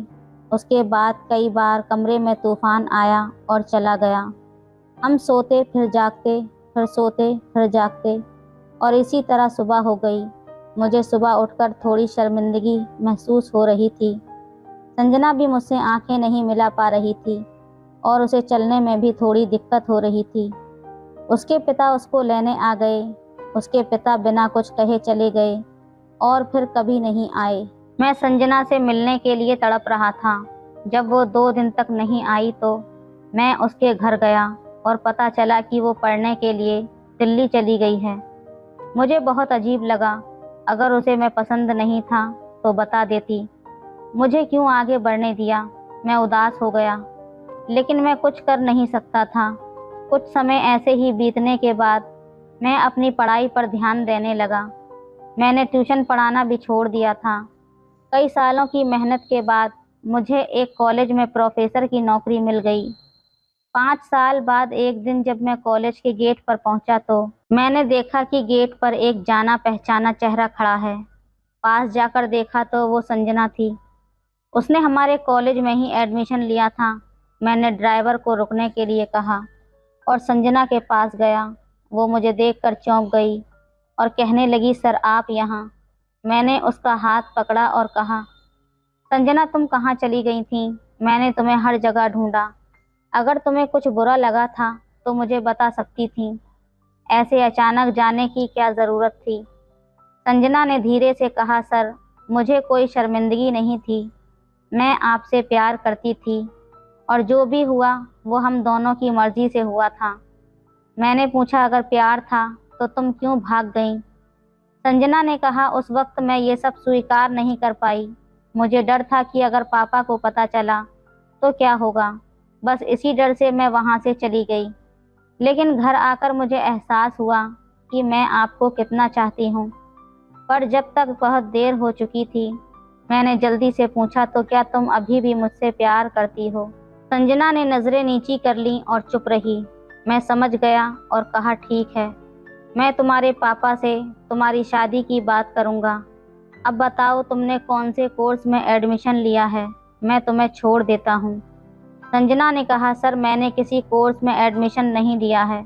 उसके बाद कई बार कमरे में तूफान आया और चला गया। हम सोते फिर जागते, फिर सोते फिर जागते और इसी तरह सुबह हो गई। मुझे सुबह उठकर थोड़ी शर्मिंदगी महसूस हो रही थी। संजना भी मुझसे आंखें नहीं मिला पा रही थी और उसे चलने में भी थोड़ी दिक्कत हो रही थी। उसके पिता उसको लेने आ गए। उसके पिता बिना कुछ कहे चले गए और फिर कभी नहीं आए। मैं संजना से मिलने के लिए तड़प रहा था। जब वो 2 दिन तक नहीं आई तो मैं उसके घर गया और पता चला कि वो पढ़ने के लिए दिल्ली चली गई है। मुझे बहुत अजीब लगा। अगर उसे मैं पसंद नहीं था तो बता देती। मुझे क्यों आगे बढ़ने दिया? मैं उदास हो गया, लेकिन मैं कुछ कर नहीं सकता था। कुछ समय ऐसे ही बीतने के बाद मैं अपनी पढ़ाई पर ध्यान देने लगा। मैंने ट्यूशन पढ़ाना भी छोड़ दिया था। कई सालों की मेहनत के बाद मुझे एक कॉलेज में प्रोफेसर की नौकरी मिल गई। 5 साल बाद एक दिन जब मैं कॉलेज के गेट पर पहुंचा तो मैंने देखा कि गेट पर एक जाना पहचाना चेहरा खड़ा है। पास जाकर देखा तो वो संजना थी। उसने हमारे कॉलेज में ही एडमिशन लिया था। मैंने ड्राइवर को रुकने के लिए कहा और संजना के पास गया। वो मुझे देखकर चौंक गई और कहने लगी, सर, आप यहाँ? मैंने उसका हाथ पकड़ा और कहा, संजना, तुम कहाँ चली गई थी? मैंने तुम्हें हर जगह ढूंढा। अगर तुम्हें कुछ बुरा लगा था तो मुझे बता सकती थी। ऐसे अचानक जाने की क्या ज़रूरत थी? संजना ने धीरे से कहा, सर, मुझे कोई शर्मिंदगी नहीं थी। मैं आपसे प्यार करती थी और जो भी हुआ वो हम दोनों की मर्जी से हुआ था। मैंने पूछा, अगर प्यार था तो तुम क्यों भाग गईं? संजना ने कहा, उस वक्त मैं ये सब स्वीकार नहीं कर पाई। मुझे डर था कि अगर पापा को पता चला तो क्या होगा। बस इसी डर से मैं वहाँ से चली गई। लेकिन घर आकर मुझे एहसास हुआ कि मैं आपको कितना चाहती हूँ। पर जब तक बहुत देर हो चुकी थी, मैंने जल्दी से पूछा, तो क्या तुम अभी भी मुझसे प्यार करती हो? संजना ने नज़रें नीची कर लीं और चुप रही। मैं समझ गया और कहा, ठीक है, मैं तुम्हारे पापा से तुम्हारी शादी की बात करूँगा। अब बताओ, तुमने कौन से कोर्स में एडमिशन लिया है? मैं तुम्हें छोड़ देता हूँ। संजना ने कहा, सर, मैंने किसी कोर्स में एडमिशन नहीं लिया है।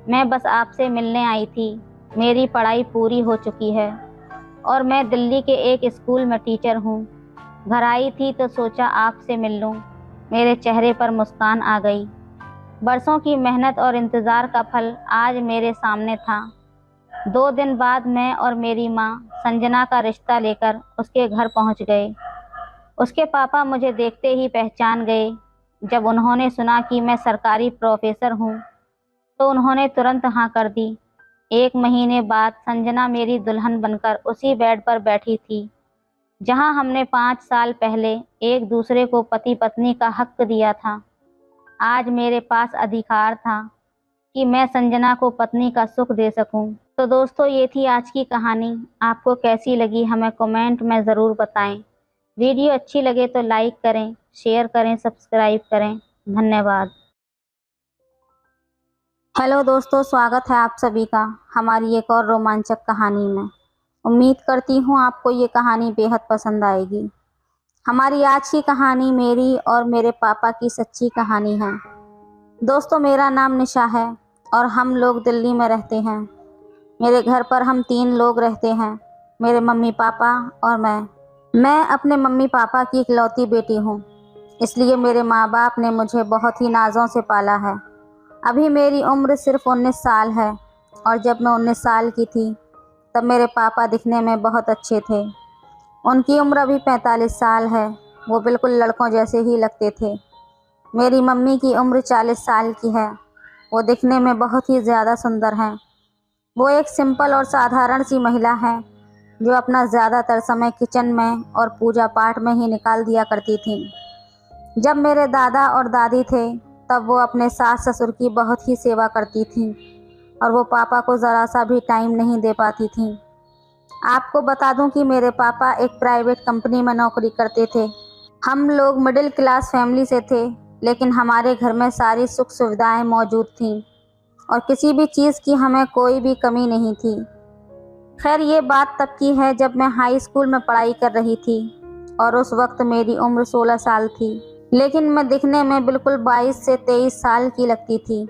मैं बस आपसे मिलने आई थी। मेरी पढ़ाई पूरी हो चुकी है और मैं दिल्ली के एक स्कूल में टीचर हूँ। घर आई थी तो सोचा आपसे मिल लूँ। मेरे चेहरे पर मुस्कान आ गई। बरसों की मेहनत और इंतज़ार का फल आज मेरे सामने था। 2 दिन बाद मैं और मेरी माँ संजना का रिश्ता लेकर उसके घर पहुँच गए। उसके पापा मुझे देखते ही पहचान गए। जब उन्होंने सुना कि मैं सरकारी प्रोफेसर हूँ तो उन्होंने तुरंत हाँ कर दी। 1 महीने बाद संजना मेरी दुल्हन बनकर उसी बेड पर बैठी थी जहाँ हमने 5 साल पहले एक दूसरे को पति पत्नी का हक दिया था। आज मेरे पास अधिकार था कि मैं संजना को पत्नी का सुख दे सकूं। तो दोस्तों, ये थी आज की कहानी। आपको कैसी लगी हमें कमेंट में ज़रूर बताएं। वीडियो अच्छी लगे तो लाइक करें, शेयर करें, सब्सक्राइब करें। धन्यवाद। हेलो दोस्तों, स्वागत है आप सभी का हमारी एक और रोमांचक कहानी में। उम्मीद करती हूँ आपको ये कहानी बेहद पसंद आएगी। हमारी आज की कहानी मेरी और मेरे पापा की सच्ची कहानी है। दोस्तों, मेरा नाम निशा है और हम लोग दिल्ली में रहते हैं। मेरे घर पर हम 3 लोग रहते हैं, मेरे मम्मी पापा और मैं अपने मम्मी पापा की इकलौती बेटी हूँ, इसलिए मेरे माँ बाप ने मुझे बहुत ही नाज़ों से पाला है। अभी मेरी उम्र सिर्फ 19 साल है और जब मैं 19 साल की थी तब मेरे पापा दिखने में बहुत अच्छे थे। उनकी उम्र अभी 45 साल है। वो बिल्कुल लड़कों जैसे ही लगते थे। मेरी मम्मी की उम्र 40 साल की है। वो दिखने में बहुत ही ज़्यादा सुंदर हैं। वो एक सिंपल और साधारण सी महिला है जो अपना ज़्यादातर समय किचन में और पूजा पाठ में ही निकाल दिया करती थी। जब मेरे दादा और दादी थे तब वो अपने सास ससुर की बहुत ही सेवा करती थी और वो पापा को ज़रा सा भी टाइम नहीं दे पाती थी। आपको बता दूं कि मेरे पापा एक प्राइवेट कंपनी में नौकरी करते थे। हम लोग मिडिल क्लास फैमिली से थे, लेकिन हमारे घर में सारी सुख सुविधाएं मौजूद थीं और किसी भी चीज़ की हमें कोई भी कमी नहीं थी। खैर, ये बात तब की है जब मैं हाई स्कूल में पढ़ाई कर रही थी और उस वक्त मेरी उम्र 16 साल थी, लेकिन मैं दिखने में बिल्कुल 22 से 23 साल की लगती थी,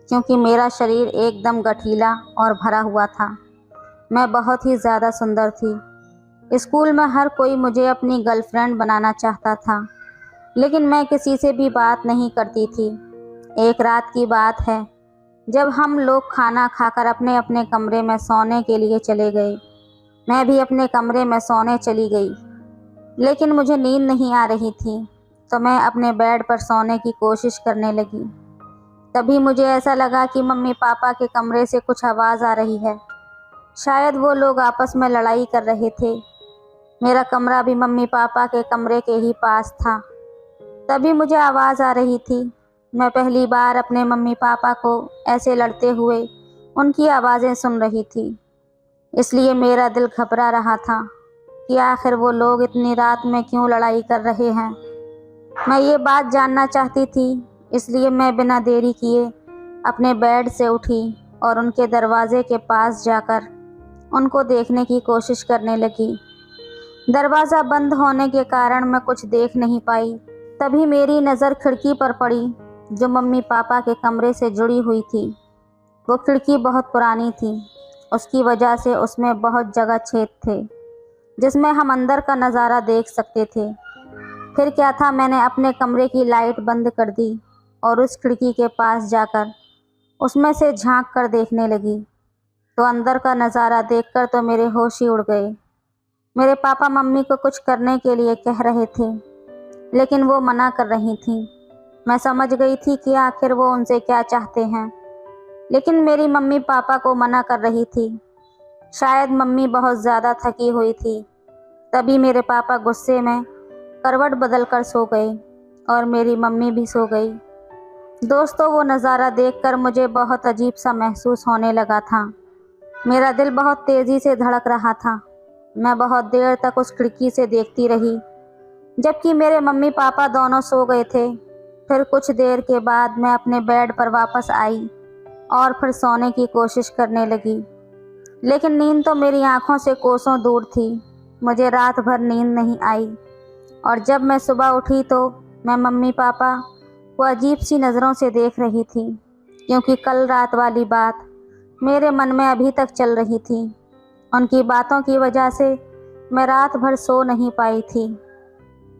क्योंकि मेरा शरीर एकदम गठीला और भरा हुआ था। मैं बहुत ही ज़्यादा सुंदर थी। स्कूल में हर कोई मुझे अपनी गर्लफ्रेंड बनाना चाहता था, लेकिन मैं किसी से भी बात नहीं करती थी। एक रात की बात है, जब हम लोग खाना खाकर अपने अपने कमरे में सोने के लिए चले गए। मैं भी अपने कमरे में सोने चली गई, लेकिन मुझे नींद नहीं आ रही थी, तो मैं अपने बेड पर सोने की कोशिश करने लगी। तभी मुझे ऐसा लगा कि मम्मी पापा के कमरे से कुछ आवाज़ आ रही है। शायद वो लोग आपस में लड़ाई कर रहे थे। मेरा कमरा भी मम्मी पापा के कमरे के ही पास था। तभी मुझे आवाज़ आ रही थी। मैं पहली बार अपने मम्मी पापा को ऐसे लड़ते हुए उनकी आवाज़ें सुन रही थी, इसलिए मेरा दिल घबरा रहा था कि आखिर वो लोग इतनी रात में क्यों लड़ाई कर रहे हैं। मैं ये बात जानना चाहती थी, इसलिए मैं बिना देरी किए अपने बेड से उठी और उनके दरवाजे के पास जाकर उनको देखने की कोशिश करने लगी। दरवाज़ा बंद होने के कारण मैं कुछ देख नहीं पाई। तभी मेरी नज़र खिड़की पर पड़ी जो मम्मी पापा के कमरे से जुड़ी हुई थी। वो खिड़की बहुत पुरानी थी, उसकी वजह से उसमें बहुत जगह छेद थे जिसमें हम अंदर का नज़ारा देख सकते थे। फिर क्या था, मैंने अपने कमरे की लाइट बंद कर दी और उस खिड़की के पास जाकर उसमें से झांक कर देखने लगी, तो अंदर का नज़ारा देखकर तो मेरे होश ही उड़ गए। मेरे पापा मम्मी को कुछ करने के लिए कह रहे थे, लेकिन वो मना कर रही थीं। मैं समझ गई थी कि आखिर वो उनसे क्या चाहते हैं, लेकिन मेरी मम्मी पापा को मना कर रही थी। शायद मम्मी बहुत ज़्यादा थकी हुई थी। तभी मेरे पापा गुस्से में करवट बदल कर सो गए और मेरी मम्मी भी सो गई। दोस्तों, वो नज़ारा देखकर मुझे बहुत अजीब सा महसूस होने लगा था। मेरा दिल बहुत तेज़ी से धड़क रहा था। मैं बहुत देर तक उस खिड़की से देखती रही, जबकि मेरे मम्मी पापा दोनों सो गए थे। फिर कुछ देर के बाद मैं अपने बेड पर वापस आई और फिर सोने की कोशिश करने लगी, लेकिन नींद तो मेरी आंखों से कोसों दूर थी। मुझे रात भर नींद नहीं आई और जब मैं सुबह उठी तो मैं मम्मी पापा को अजीब सी नज़रों से देख रही थी, क्योंकि कल रात वाली बात मेरे मन में अभी तक चल रही थी। उनकी बातों की वजह से मैं रात भर सो नहीं पाई थी।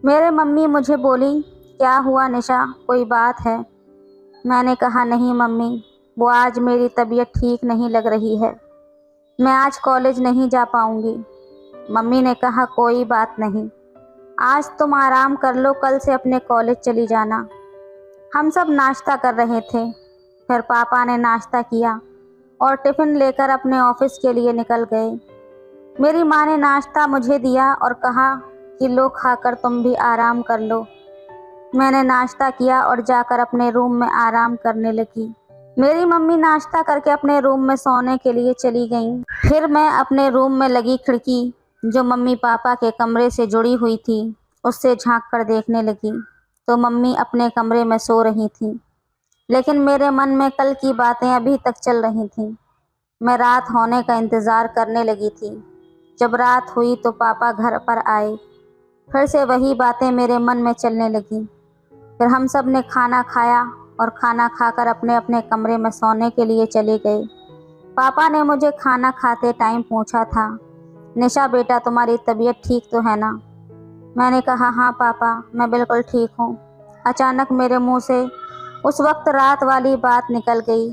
मेरे मम्मी मुझे बोली, क्या हुआ निशा, कोई बात है? मैंने कहा, नहीं मम्मी, वो आज मेरी तबीयत ठीक नहीं लग रही है, मैं आज कॉलेज नहीं जा पाऊंगी। मम्मी ने कहा, कोई बात नहीं, आज तुम आराम कर लो, कल से अपने कॉलेज चली जाना। हम सब नाश्ता कर रहे थे। फिर पापा ने नाश्ता किया और टिफ़िन लेकर अपने ऑफिस के लिए निकल गए। मेरी माँ ने नाश्ता मुझे दिया और कहा कि लो, खाकर तुम भी आराम कर लो। मैंने नाश्ता किया और जाकर अपने रूम में आराम करने लगी। मेरी मम्मी नाश्ता करके अपने रूम में सोने के लिए चली गईं। फिर मैं अपने रूम में लगी खिड़की जो मम्मी पापा के कमरे से जुड़ी हुई थी उससे झांक कर देखने लगी तो मम्मी अपने कमरे में सो रही थी, लेकिन मेरे मन में कल की बातें अभी तक चल रही थीं। मैं रात होने का इंतज़ार करने लगी थी। जब रात हुई तो पापा घर पर आए। फिर से वही बातें मेरे मन में चलने लगीं। फिर हम सब ने खाना खाया और खाना खाकर अपने अपने कमरे में सोने के लिए चले गए। पापा ने मुझे खाना खाते टाइम पूछा था, निशा बेटा तुम्हारी तबीयत ठीक तो है ना? मैंने कहा हाँ पापा, मैं बिल्कुल ठीक हूँ। अचानक मेरे मुंह से उस वक्त रात वाली बात निकल गई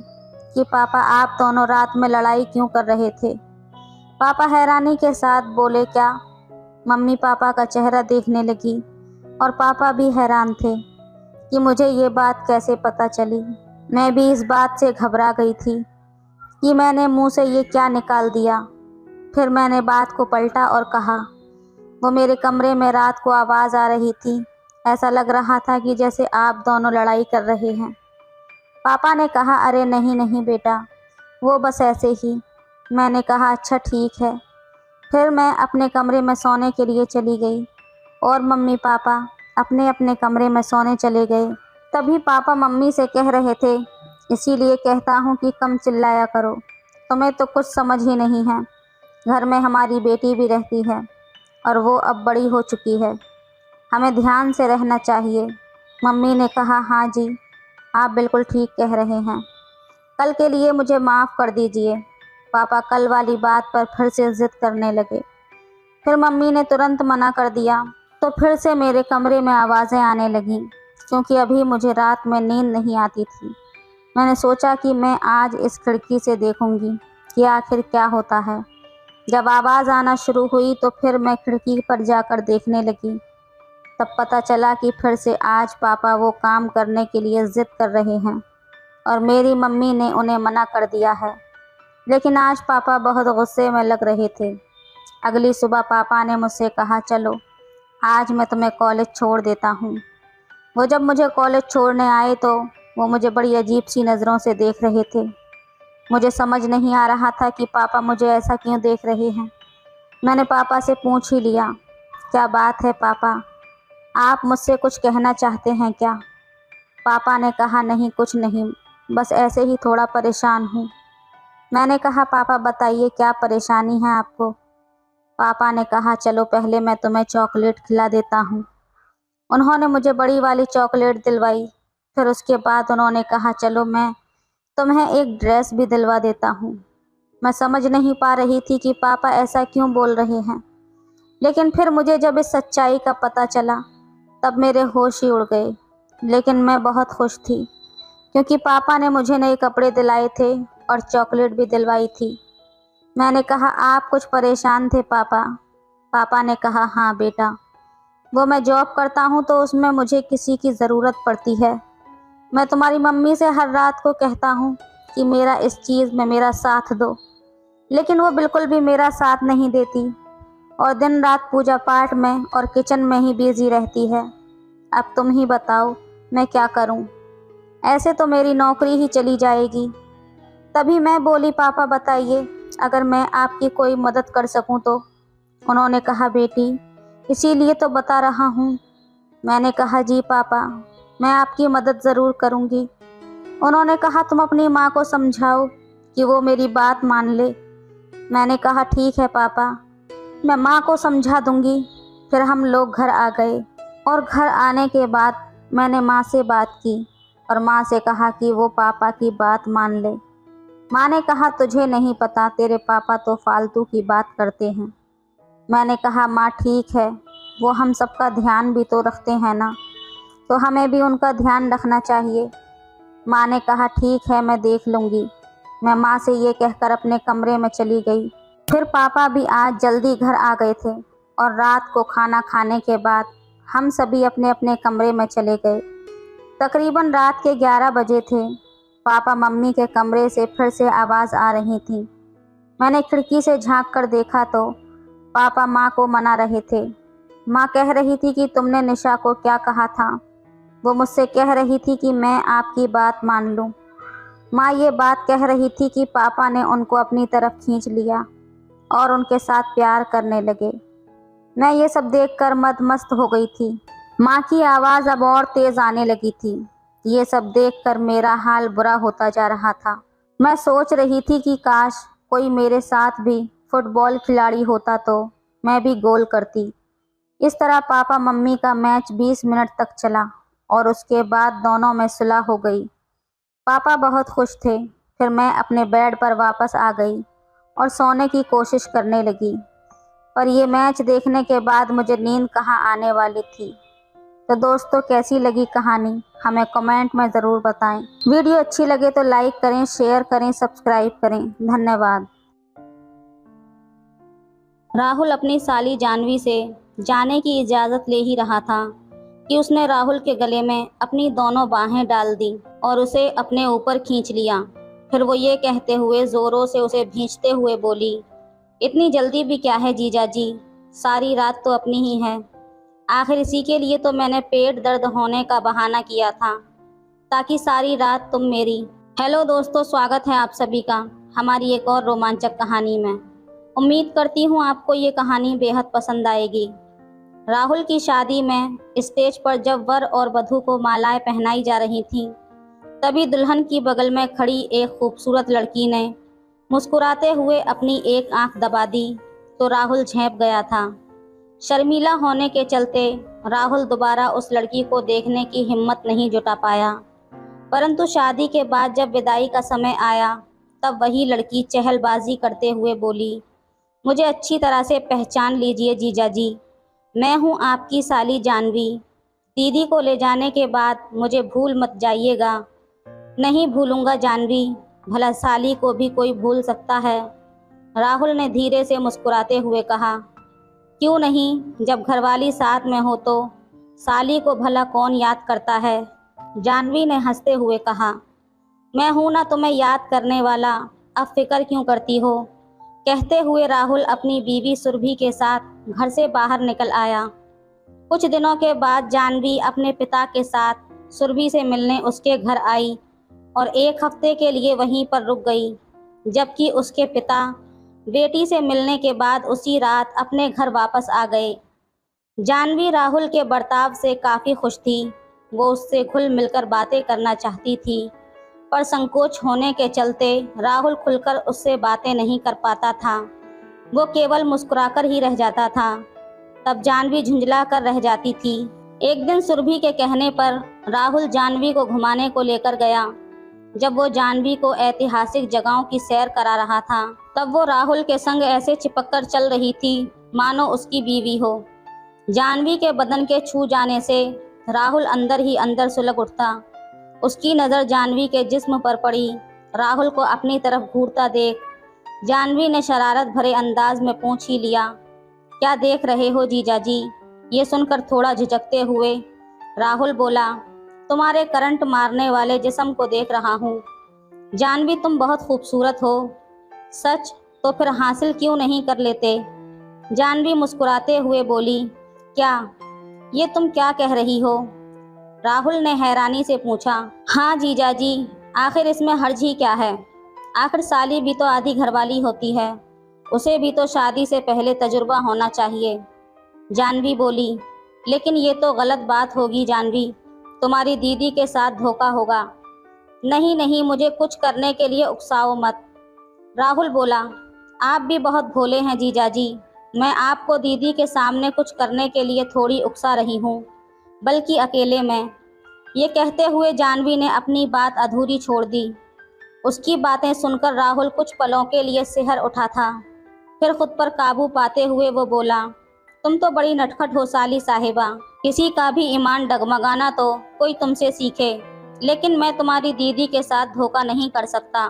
कि पापा आप दोनों रात में लड़ाई क्यों कर रहे थे? पापा हैरानी के साथ बोले क्या? मम्मी पापा का चेहरा देखने लगी और पापा भी हैरान थे कि मुझे ये बात कैसे पता चली। मैं भी इस बात से घबरा गई थी कि मैंने मुंह से ये क्या निकाल दिया। फिर मैंने बात को पलटा और कहा, वो मेरे कमरे में रात को आवाज़ आ रही थी, ऐसा लग रहा था कि जैसे आप दोनों लड़ाई कर रहे हैं। पापा ने कहा अरे नहीं नहीं बेटा, वो बस ऐसे ही। मैंने कहा अच्छा ठीक है। फिर मैं अपने कमरे में सोने के लिए चली गई और मम्मी पापा अपने अपने कमरे में सोने चले गए। तभी पापा मम्मी से कह रहे थे, इसीलिए कहता हूँ कि कम चिल्लाया करो, तुम्हें तो कुछ समझ ही नहीं है। घर में हमारी बेटी भी रहती है और वो अब बड़ी हो चुकी है, हमें ध्यान से रहना चाहिए। मम्मी ने कहा हाँ जी, आप बिल्कुल ठीक कह रहे हैं, कल के लिए मुझे माफ़ कर दीजिए। पापा कल वाली बात पर फिर से जिद करने लगे। फिर मम्मी ने तुरंत मना कर दिया तो फिर से मेरे कमरे में आवाज़ें आने लगीं, क्योंकि अभी मुझे रात में नींद नहीं आती थी। मैंने सोचा कि मैं आज इस खिड़की से देखूंगी कि आखिर क्या होता है। जब आवाज़ आना शुरू हुई तो फिर मैं खिड़की पर जाकर देखने लगी। तब पता चला कि फिर से आज पापा वो काम करने के लिए ज़िद कर रहे हैं और मेरी मम्मी ने उन्हें मना कर दिया है। लेकिन आज पापा बहुत गुस्से में लग रहे थे। अगली सुबह पापा ने मुझसे कहा चलो आज मैं तुम्हें कॉलेज छोड़ देता हूँ। वो जब मुझे कॉलेज छोड़ने आए तो वो मुझे बड़ी अजीब सी नज़रों से देख रहे थे। मुझे समझ नहीं आ रहा था कि पापा मुझे ऐसा क्यों देख रहे हैं। मैंने पापा से पूछ ही लिया, क्या बात है पापा, आप मुझसे कुछ कहना चाहते हैं क्या? पापा ने कहा नहीं कुछ नहीं, बस ऐसे ही थोड़ा परेशान हूँ। मैंने कहा पापा बताइए क्या परेशानी है आपको? पापा ने कहा चलो पहले मैं तुम्हें चॉकलेट खिला देता हूँ। उन्होंने मुझे बड़ी वाली चॉकलेट दिलवाई। फिर उसके बाद उन्होंने कहा चलो मैं तुम्हें एक ड्रेस भी दिलवा देता हूँ। मैं समझ नहीं पा रही थी कि पापा ऐसा क्यों बोल रहे हैं, लेकिन फिर मुझे जब इस सच्चाई का पता चला तब मेरे होश ही उड़ गए। लेकिन मैं बहुत खुश थी क्योंकि पापा ने मुझे नए कपड़े दिलाए थे और चॉकलेट भी दिलवाई थी। मैंने कहा आप कुछ परेशान थे पापा? पापा ने कहा हाँ बेटा, वो मैं जॉब करता हूँ तो उसमें मुझे किसी की ज़रूरत पड़ती है। मैं तुम्हारी मम्मी से हर रात को कहता हूँ कि मेरा इस चीज़ में मेरा साथ दो, लेकिन वो बिल्कुल भी मेरा साथ नहीं देती और दिन रात पूजा पाठ में और किचन में ही बिजी रहती है। अब तुम ही बताओ मैं क्या करूँ? ऐसे तो मेरी नौकरी ही चली जाएगी। तभी मैं बोली पापा बताइए अगर मैं आपकी कोई मदद कर सकूँ तो। उन्होंने कहा बेटी इसीलिए तो बता रहा हूँ। मैंने कहा जी पापा, मैं आपकी मदद ज़रूर करूँगी। उन्होंने कहा तुम अपनी माँ को समझाओ कि वो मेरी बात मान ले। मैंने कहा ठीक है पापा, मैं माँ को समझा दूँगी। फिर हम लोग घर आ गए और घर आने के बाद मैंने माँ से बात की और माँ से कहा कि वो पापा की बात मान ले। माँ ने कहा तुझे नहीं पता, तेरे पापा तो फालतू की बात करते हैं। मैंने कहा माँ ठीक है, वो हम सबका ध्यान भी तो रखते हैं ना, तो हमें भी उनका ध्यान रखना चाहिए। माँ ने कहा ठीक है मैं देख लूँगी। मैं माँ से ये कहकर अपने कमरे में चली गई। फिर पापा भी आज जल्दी घर आ गए थे और रात को खाना खाने के बाद हम सभी अपने अपने कमरे में चले गए। तकरीबन रात के 11 बजे थे। पापा मम्मी के कमरे से फिर से आवाज़ आ रही थी। मैंने खिड़की से झांक कर देखा तो पापा माँ को मना रहे थे। माँ कह रही थी कि तुमने निशा को क्या कहा था? वो मुझसे कह रही थी कि मैं आपकी बात मान लूँ। माँ ये बात कह रही थी कि पापा ने उनको अपनी तरफ खींच लिया और उनके साथ प्यार करने लगे। मैं ये सब देखकर मदमस्त हो गई थी। माँ की आवाज़ अब और तेज़ आने लगी थी। ये सब देखकर मेरा हाल बुरा होता जा रहा था। मैं सोच रही थी कि काश कोई मेरे साथ भी फुटबॉल खिलाड़ी होता तो मैं भी गोल करती। इस तरह पापा मम्मी का मैच 20 मिनट तक चला और उसके बाद दोनों में सुलह हो गई। पापा बहुत खुश थे। फिर मैं अपने बेड पर वापस आ गई और सोने की कोशिश करने लगी, पर ये मैच देखने के बाद मुझे नींद कहाँ आने वाली थी। तो दोस्तों, कैसी लगी कहानी हमें कमेंट में ज़रूर बताएं। वीडियो अच्छी लगे तो लाइक करें, शेयर करें, सब्सक्राइब करें। धन्यवाद। राहुल अपनी साली जानवी से जाने की इजाज़त ले ही रहा था कि उसने राहुल के गले में अपनी दोनों बाहें डाल दी और उसे अपने ऊपर खींच लिया। फिर वो ये कहते हुए ज़ोरों से उसे भींचते हुए बोली, इतनी जल्दी भी क्या है जीजा जी, सारी रात तो अपनी ही है। आखिर इसी के लिए तो मैंने पेट दर्द होने का बहाना किया था, ताकि सारी रात तुम मेरी। हेलो दोस्तों, स्वागत है आप सभी का हमारी एक और रोमांचक कहानी में। उम्मीद करती हूँ आपको ये कहानी बेहद पसंद आएगी। राहुल की शादी में स्टेज पर जब वर और वधू को मालाएं पहनाई जा रही थीं, तभी दुल्हन की बगल में खड़ी एक खूबसूरत लड़की ने मुस्कुराते हुए अपनी एक आंख दबा दी तो राहुल झेंप गया था। शर्मीला होने के चलते राहुल दोबारा उस लड़की को देखने की हिम्मत नहीं जुटा पाया। परंतु शादी के बाद जब विदाई का समय आया, तब वही लड़की चहलबाजी करते हुए बोली, मुझे अच्छी तरह से पहचान लीजिए जीजा जी, मैं हूँ आपकी साली जानवी। दीदी को ले जाने के बाद मुझे भूल मत जाइएगा। नहीं भूलूंगा जानवी, भला साली को भी कोई भूल सकता है। राहुल ने धीरे से मुस्कुराते हुए कहा, क्यों नहीं, जब घरवाली साथ में हो तो साली को भला कौन याद करता है। जानवी ने हंसते हुए कहा, मैं हूं ना तुम्हें याद करने वाला, अब फिक्र क्यों करती हो। कहते हुए राहुल अपनी बीवी सुरभि के साथ घर से बाहर निकल आया। कुछ दिनों के बाद जानवी अपने पिता के साथ सुरभि से मिलने उसके घर आई और एक हफ्ते के लिए वहीं पर रुक गई, जबकि उसके पिता बेटी से मिलने के बाद उसी रात अपने घर वापस आ गए। जानवी राहुल के बर्ताव से काफ़ी खुश थी। वो उससे घुल मिलकर बातें करना चाहती थी, पर संकोच होने के चलते राहुल खुलकर उससे बातें नहीं कर पाता था। वो केवल मुस्कुराकर ही रह जाता था। तब जानवी झुंझला कर रह जाती थी। एक दिन सुरभि के कहने पर राहुल जानवी को घुमाने को लेकर गया। जब वो जानवी को ऐतिहासिक जगहों की सैर करा रहा था, तब वो राहुल के संग ऐसे चिपककर चल रही थी मानो उसकी बीवी हो। जानवी के बदन के छू जाने से राहुल अंदर ही अंदर सुलग उठता। उसकी नज़र जानवी के जिस्म पर पड़ी। राहुल को अपनी तरफ घूरता देख जानवी ने शरारत भरे अंदाज में पूछ ही लिया, क्या देख रहे हो जीजा जी। ये सुनकर थोड़ा झिझकते हुए राहुल बोला, तुम्हारे करंट मारने वाले जिस्म को देख रहा हूँ। जानवी, तुम बहुत खूबसूरत हो। सच? तो फिर हासिल क्यों नहीं कर लेते। जानवी मुस्कुराते हुए बोली, क्या ये तुम क्या कह रही हो। राहुल ने हैरानी से पूछा, हाँ जीजा जी, आखिर इसमें हर्ज ही क्या है। आखिर साली भी तो आधी घरवाली होती है, उसे भी तो शादी से पहले तजुर्बा होना चाहिए। जानवी बोली, लेकिन ये तो गलत बात होगी जानवी, तुम्हारी दीदी के साथ धोखा होगा। नहीं नहीं, मुझे कुछ करने के लिए उकसाओ मत। राहुल बोला, आप भी बहुत भोले हैं जीजा जी, मैं आपको दीदी के सामने कुछ करने के लिए थोड़ी उकसा रही हूँ, बल्कि अकेले में। ये कहते हुए जानवी ने अपनी बात अधूरी छोड़ दी। उसकी बातें सुनकर राहुल कुछ पलों के लिए सिहर उठा था। फिर खुद पर काबू पाते हुए वो बोला, तुम तो बड़ी नटखट हो साली साहिबा, किसी का भी ईमान डगमगाना तो कोई तुमसे सीखे, लेकिन मैं तुम्हारी दीदी के साथ धोखा नहीं कर सकता।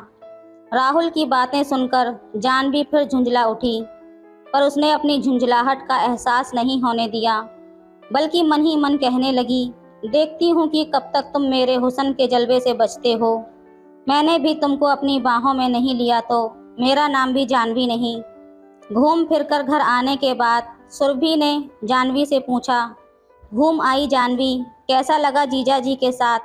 राहुल की बातें सुनकर जानवी फिर झुंझला उठी, पर उसने अपनी झुंझलाहट का एहसास नहीं होने दिया, बल्कि मन ही मन कहने लगी, देखती हूँ कि कब तक तुम मेरे हुस्न के जलवे से बचते हो। मैंने भी तुमको अपनी बाहों में नहीं लिया तो मेरा नाम भी जानवी नहीं। घूम फिरकर घर आने के बाद सुरभि ने जानवी से पूछा, घूम आई जानवी, कैसा लगा जीजा जी के साथ।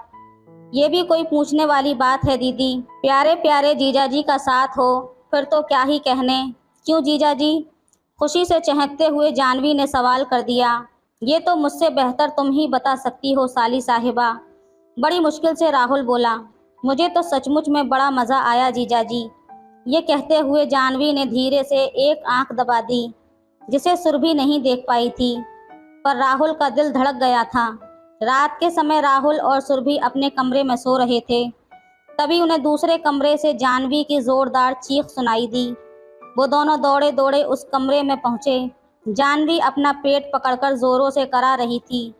ये भी कोई पूछने वाली बात है दीदी, प्यारे प्यारे जीजा जी का साथ हो फिर तो क्या ही कहने। क्यों जीजा जी, खुशी से चहकते हुए जानवी ने सवाल कर दिया। ये तो मुझसे बेहतर तुम ही बता सकती हो साली साहिबा। बड़ी मुश्किल से राहुल बोला। मुझे तो सचमुच में बड़ा मज़ा आया जीजाजी। ये कहते हुए जानवी ने धीरे से एक आंख दबा दी, जिसे सुरभि नहीं देख पाई थी, पर राहुल का दिल धड़क गया था। रात के समय राहुल और सुरभि अपने कमरे में सो रहे थे। तभी उन्हें दूसरे कमरे से जानवी की जोरदार चीख सुनाई दी। वो दोनों दौड़े दौड़े उस कमरे में पहुंचे। जानवी अपना पेट पकड़कर जोरों से करा रही थी।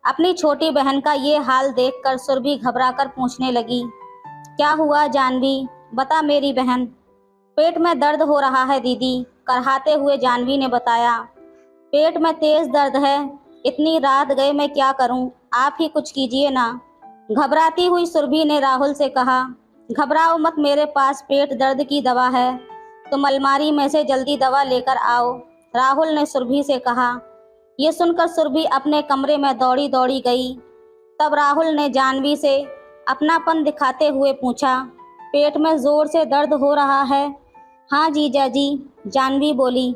अपनी छोटी बहन का ये हाल देखकर सुरभि घबराकर पूछने लगी, क्या हुआ जानवी, बता मेरी बहन। पेट में दर्द हो रहा है दीदी, करहाते हुए जानवी ने बताया। पेट में तेज दर्द है, इतनी रात गए मैं क्या करूं, आप ही कुछ कीजिए ना। घबराती हुई सुरभि ने राहुल से कहा, घबराओ मत, मेरे पास पेट दर्द की दवा है, तुम अलमारी में से जल्दी दवा लेकर आओ, राहुल ने सुरभि से कहा। ये सुनकर सुरभि अपने कमरे में दौड़ी दौड़ी गई। तब राहुल ने जानवी से अपनापन दिखाते हुए पूछा, पेट में जोर से दर्द हो रहा है। हाँ जीजाजी, जानवी बोली।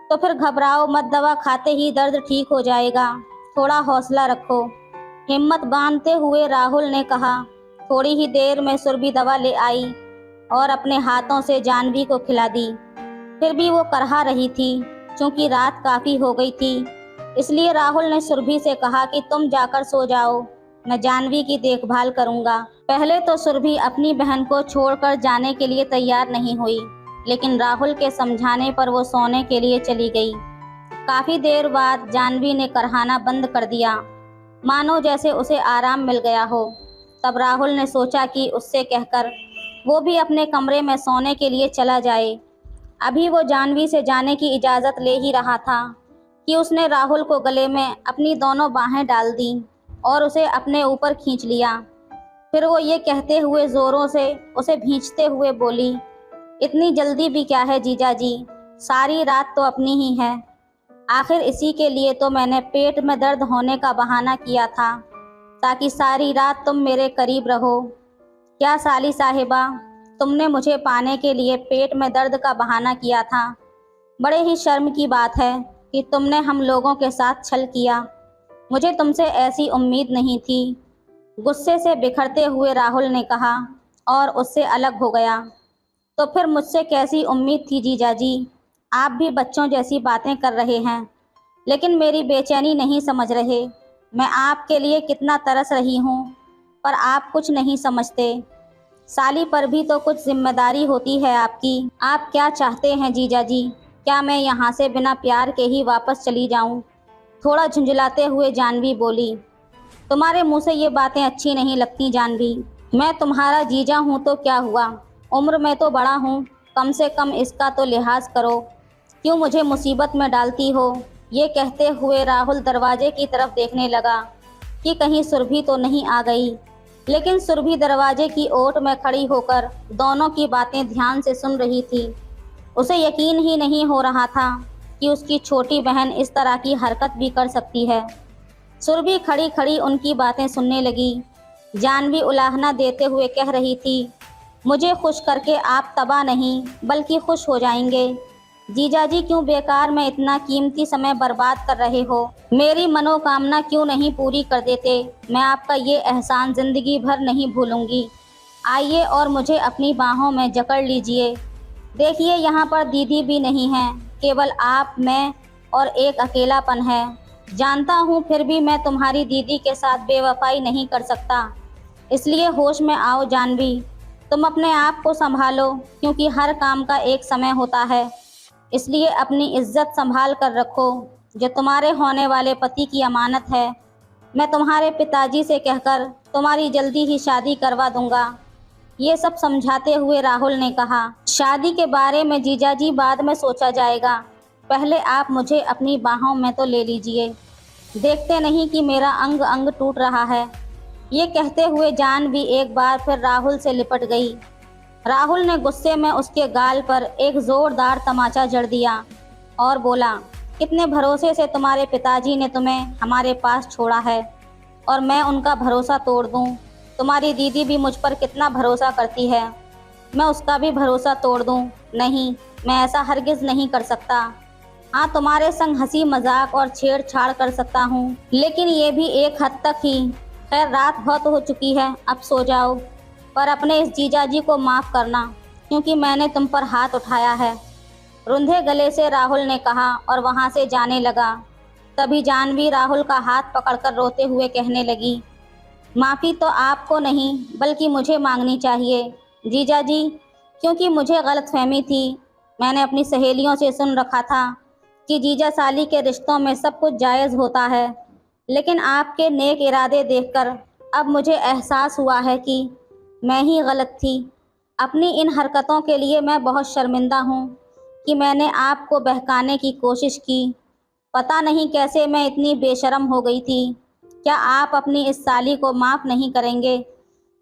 तो फिर घबराओ मत, दवा खाते ही दर्द ठीक हो जाएगा, थोड़ा हौसला रखो, हिम्मत बांधते हुए राहुल ने कहा। थोड़ी ही देर में सुरभि दवा ले आई और अपने हाथों से जानवी को खिला दी। फिर भी वो करहा रही थी। चूंकि रात काफ़ी हो गई थी, इसलिए राहुल ने सुरभि से कहा कि तुम जाकर सो जाओ, मैं जानवी की देखभाल करूंगा। पहले तो सुरभि अपनी बहन को छोड़कर जाने के लिए तैयार नहीं हुई, लेकिन राहुल के समझाने पर वो सोने के लिए चली गई। काफ़ी देर बाद जानवी ने करहाना बंद कर दिया, मानो जैसे उसे आराम मिल गया हो। तब राहुल ने सोचा कि उससे कहकर वो भी अपने कमरे में सोने के लिए चला जाए। अभी वो जानवी से जाने की इजाज़त ले ही रहा था कि उसने राहुल को गले में अपनी दोनों बाहें डाल दी और उसे अपने ऊपर खींच लिया। फिर वो ये कहते हुए ज़ोरों से उसे भींचते हुए बोली, इतनी जल्दी भी क्या है जीजाजी, सारी रात तो अपनी ही है। आखिर इसी के लिए तो मैंने पेट में दर्द होने का बहाना किया था, ताकि सारी रात तुम मेरे करीब रहो। क्या साली साहिबा, तुमने मुझे पाने के लिए पेट में दर्द का बहाना किया था। बड़े ही शर्म की बात है कि तुमने हम लोगों के साथ छल किया। मुझे तुमसे ऐसी उम्मीद नहीं थी, गुस्से से बिखरते हुए राहुल ने कहा और उससे अलग हो गया। तो फिर मुझसे कैसी उम्मीद थी जीजाजी, आप भी बच्चों जैसी बातें कर रहे हैं, लेकिन मेरी बेचैनी नहीं समझ रहे। मैं आपके लिए कितना तरस रही हूँ, पर आप कुछ नहीं समझते। साली पर भी तो कुछ जिम्मेदारी होती है आपकी। आप क्या चाहते हैं जीजाजी, क्या मैं यहाँ से बिना प्यार के ही वापस चली जाऊँ? थोड़ा झुंझलाते हुए जानवी बोली। तुम्हारे मुंह से ये बातें अच्छी नहीं लगती जानवी। मैं तुम्हारा जीजा हूँ तो क्या हुआ, उम्र में तो बड़ा हूँ, कम से कम इसका तो लिहाज करो, क्यों मुझे मुसीबत में डालती हो? ये कहते हुए राहुल दरवाजे की तरफ देखने लगा कि कहीं सुरभि तो नहीं आ गई, लेकिन सुरभि दरवाजे की ओट में खड़ी होकर दोनों की बातें ध्यान से सुन रही थी। उसे यकीन ही नहीं हो रहा था कि उसकी छोटी बहन इस तरह की हरकत भी कर सकती है। सुरभि खड़ी खड़ी उनकी बातें सुनने लगी। जानवी उलाहना देते हुए कह रही थी, मुझे खुश करके आप तबाह नहीं बल्कि खुश हो जाएंगे। जीजाजी क्यों बेकार में इतना कीमती समय बर्बाद कर रहे हो? मेरी मनोकामना क्यों नहीं पूरी कर देते? मैं आपका ये एहसान ज़िंदगी भर नहीं भूलूंगी। आइए और मुझे अपनी बाहों में जकड़ लीजिए। देखिए यहाँ पर दीदी भी नहीं है, केवल आप, मैं और एक अकेलापन है। जानता हूँ फिर भी मैं तुम्हारी दीदी के साथ बेवफाई नहीं कर सकता, इसलिए होश में आओ जानवी। तुम अपने आप को संभालो, क्योंकि हर काम का एक समय होता है। इसलिए अपनी इज्जत संभाल कर रखो, जो तुम्हारे होने वाले पति की अमानत है। मैं तुम्हारे पिताजी से कहकर तुम्हारी जल्दी ही शादी करवा दूंगा। ये सब समझाते हुए राहुल ने कहा, शादी के बारे में जीजाजी बाद में सोचा जाएगा, पहले आप मुझे अपनी बाहों में तो ले लीजिए। देखते नहीं कि मेरा अंग अंग टूट रहा है। ये कहते हुए जानवी एक बार फिर राहुल से लिपट गई। राहुल ने गुस्से में उसके गाल पर एक ज़ोरदार तमाचा जड़ दिया और बोला, कितने भरोसे से तुम्हारे पिताजी ने तुम्हें हमारे पास छोड़ा है और मैं उनका भरोसा तोड़ दूं? तुम्हारी दीदी भी मुझ पर कितना भरोसा करती है, मैं उसका भी भरोसा तोड़ दूं? नहीं, मैं ऐसा हरगिज़ नहीं कर सकता। हाँ, तुम्हारे संग हंसी मजाक और छेड़छाड़ कर सकता हूँ, लेकिन ये भी एक हद तक ही। खैर, रात बहुत हो चुकी है, अब सो जाओ। पर अपने इस जीजाजी को माफ़ करना, क्योंकि मैंने तुम पर हाथ उठाया है। रुंधे गले से राहुल ने कहा और वहाँ से जाने लगा। तभी जानवी राहुल का हाथ पकड़कर रोते हुए कहने लगी, माफ़ी तो आपको नहीं बल्कि मुझे मांगनी चाहिए जीजाजी, क्योंकि मुझे गलतफहमी थी। मैंने अपनी सहेलियों से सुन रखा था कि जीजा साली के रिश्तों में सब कुछ जायज़ होता है, लेकिन आपके नेक इरादे देखकर अब मुझे एहसास हुआ है कि मैं ही गलत थी। अपनी इन हरकतों के लिए मैं बहुत शर्मिंदा हूँ कि मैंने आपको बहकाने की कोशिश की। पता नहीं कैसे मैं इतनी बेशर्म हो गई थी। क्या आप अपनी इस साली को माफ़ नहीं करेंगे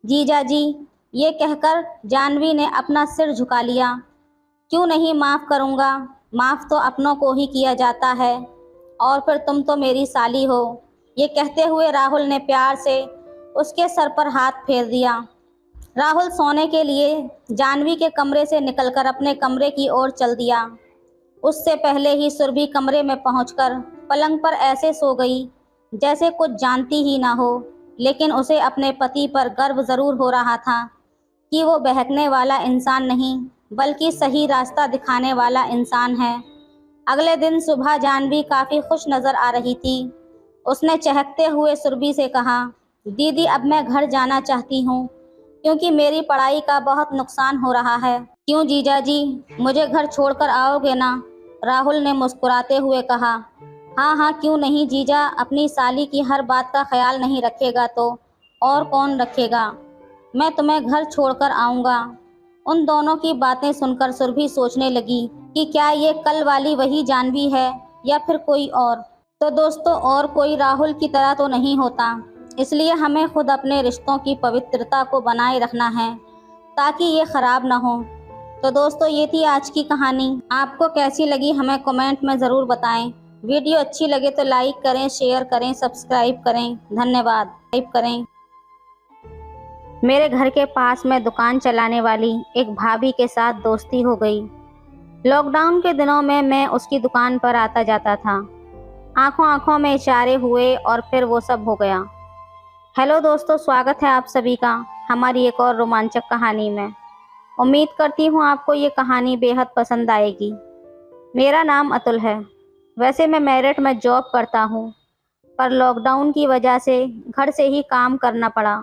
जीजाजी? ये कहकर जानवी ने अपना सिर झुका लिया। क्यों नहीं माफ़ करूँगा, माफ़ तो अपनों को ही किया जाता है, और फिर तुम तो मेरी साली हो। ये कहते हुए राहुल ने प्यार से उसके सर पर हाथ फेर दिया। राहुल सोने के लिए जानवी के कमरे से निकलकर अपने कमरे की ओर चल दिया। उससे पहले ही सुरभि कमरे में पहुंचकर पलंग पर ऐसे सो गई जैसे कुछ जानती ही ना हो, लेकिन उसे अपने पति पर गर्व ज़रूर हो रहा था कि वो बहकने वाला इंसान नहीं बल्कि सही रास्ता दिखाने वाला इंसान है। अगले दिन सुबह जानवी काफ़ी खुश नज़र आ रही थी। उसने चहकते हुए सुरभि से कहा, दीदी अब मैं घर जाना चाहती हूँ, क्योंकि मेरी पढ़ाई का बहुत नुकसान हो रहा है। क्यों जीजाजी, मुझे घर छोड़कर आओगे ना? राहुल ने मुस्कुराते हुए कहा। हाँ हाँ, क्यों नहीं जीजा, अपनी साली की हर बात का ख्याल नहीं रखेगा तो और कौन रखेगा। मैं तुम्हें घर छोड़कर आऊँगा। उन दोनों की बातें सुनकर सुरभि सोचने लगी कि क्या ये कल वाली वही जानवी है या फिर कोई और। तो दोस्तों, और कोई राहुल की तरह तो नहीं होता, इसलिए हमें खुद अपने रिश्तों की पवित्रता को बनाए रखना है ताकि ये ख़राब ना हो। तो दोस्तों, ये थी आज की कहानी। आपको कैसी लगी हमें कमेंट में ज़रूर बताएं। वीडियो अच्छी लगे तो लाइक करें, शेयर करें, सब्सक्राइब करें। धन्यवाद। सब्सक्राइब करें। मेरे घर के पास में दुकान चलाने वाली एक भाभी के साथ दोस्ती हो गई। लॉकडाउन के दिनों में मैं उसकी दुकान पर आता जाता था। आंखों आंखों में इशारे हुए और फिर वो सब हो गया। हेलो दोस्तों, स्वागत है आप सभी का हमारी एक और रोमांचक कहानी में। उम्मीद करती हूँ आपको ये कहानी बेहद पसंद आएगी। मेरा नाम अतुल है। वैसे मैं मेरठ में जॉब करता हूँ, पर लॉकडाउन की वजह से घर से ही काम करना पड़ा।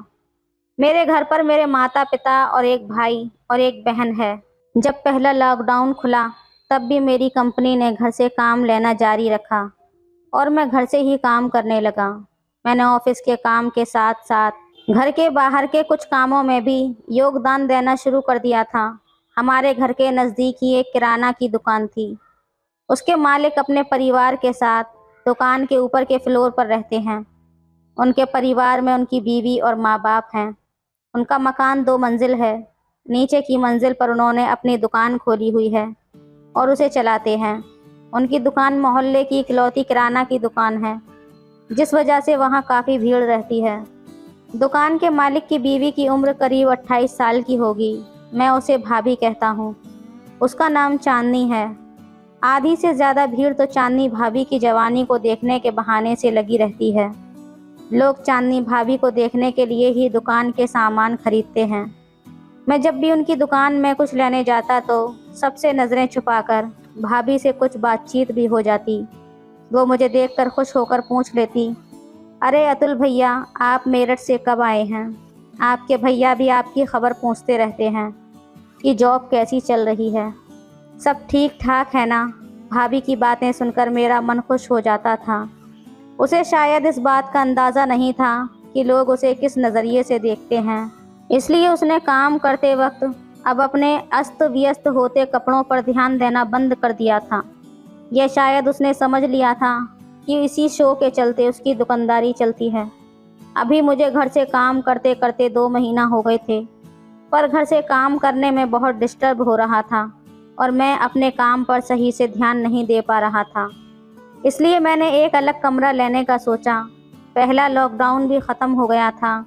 मेरे घर पर मेरे माता पिता और एक भाई और एक बहन है। जब पहला लॉकडाउन खुला तब भी मेरी कंपनी ने घर से काम लेना जारी रखा और मैं घर से ही काम करने लगा। मैंने ऑफिस के काम के साथ साथ घर के बाहर के कुछ कामों में भी योगदान देना शुरू कर दिया था। हमारे घर के नज़दीक ही एक किराना की दुकान थी। उसके मालिक अपने परिवार के साथ दुकान के ऊपर के फ्लोर पर रहते हैं। उनके परिवार में उनकी बीवी और माँ बाप हैं। उनका मकान 2 मंजिल है। नीचे की मंजिल पर उन्होंने अपनी दुकान खोली हुई है और उसे चलाते हैं। उनकी दुकान मोहल्ले की इकलौती किराना की दुकान है, जिस वजह से वहाँ काफ़ी भीड़ रहती है। दुकान के मालिक की बीवी की उम्र करीब 28 साल की होगी। मैं उसे भाभी कहता हूँ। उसका नाम चांदनी है। आधी से ज़्यादा भीड़ तो चांदनी भाभी की जवानी को देखने के बहाने से लगी रहती है। लोग चांदनी भाभी को देखने के लिए ही दुकान के सामान खरीदते हैं। मैं जब भी उनकी दुकान में कुछ लेने जाता तो सबसे नज़रें छुपाकर भाभी से कुछ बातचीत भी हो जाती। वो मुझे देखकर खुश होकर पूछ लेती, अरे अतुल भैया, आप मेरठ से कब आए हैं? आपके भैया भी आपकी खबर पूछते रहते हैं कि जॉब कैसी चल रही है, सब ठीक ठाक है ना। भाभी की बातें सुनकर मेरा मन खुश हो जाता था। उसे शायद इस बात का अंदाज़ा नहीं था कि लोग उसे किस नज़रिए से देखते हैं, इसलिए उसने काम करते वक्त अब अपने अस्त व्यस्त होते कपड़ों पर ध्यान देना बंद कर दिया था। यह शायद उसने समझ लिया था कि इसी शो के चलते उसकी दुकानदारी चलती है। अभी मुझे घर से काम करते करते 2 महीना हो गए थे, पर घर से काम करने में बहुत डिस्टर्ब हो रहा था और मैं अपने काम पर सही से ध्यान नहीं दे पा रहा था। इसलिए मैंने एक अलग कमरा लेने का सोचा। पहला लॉकडाउन भी ख़त्म हो गया था,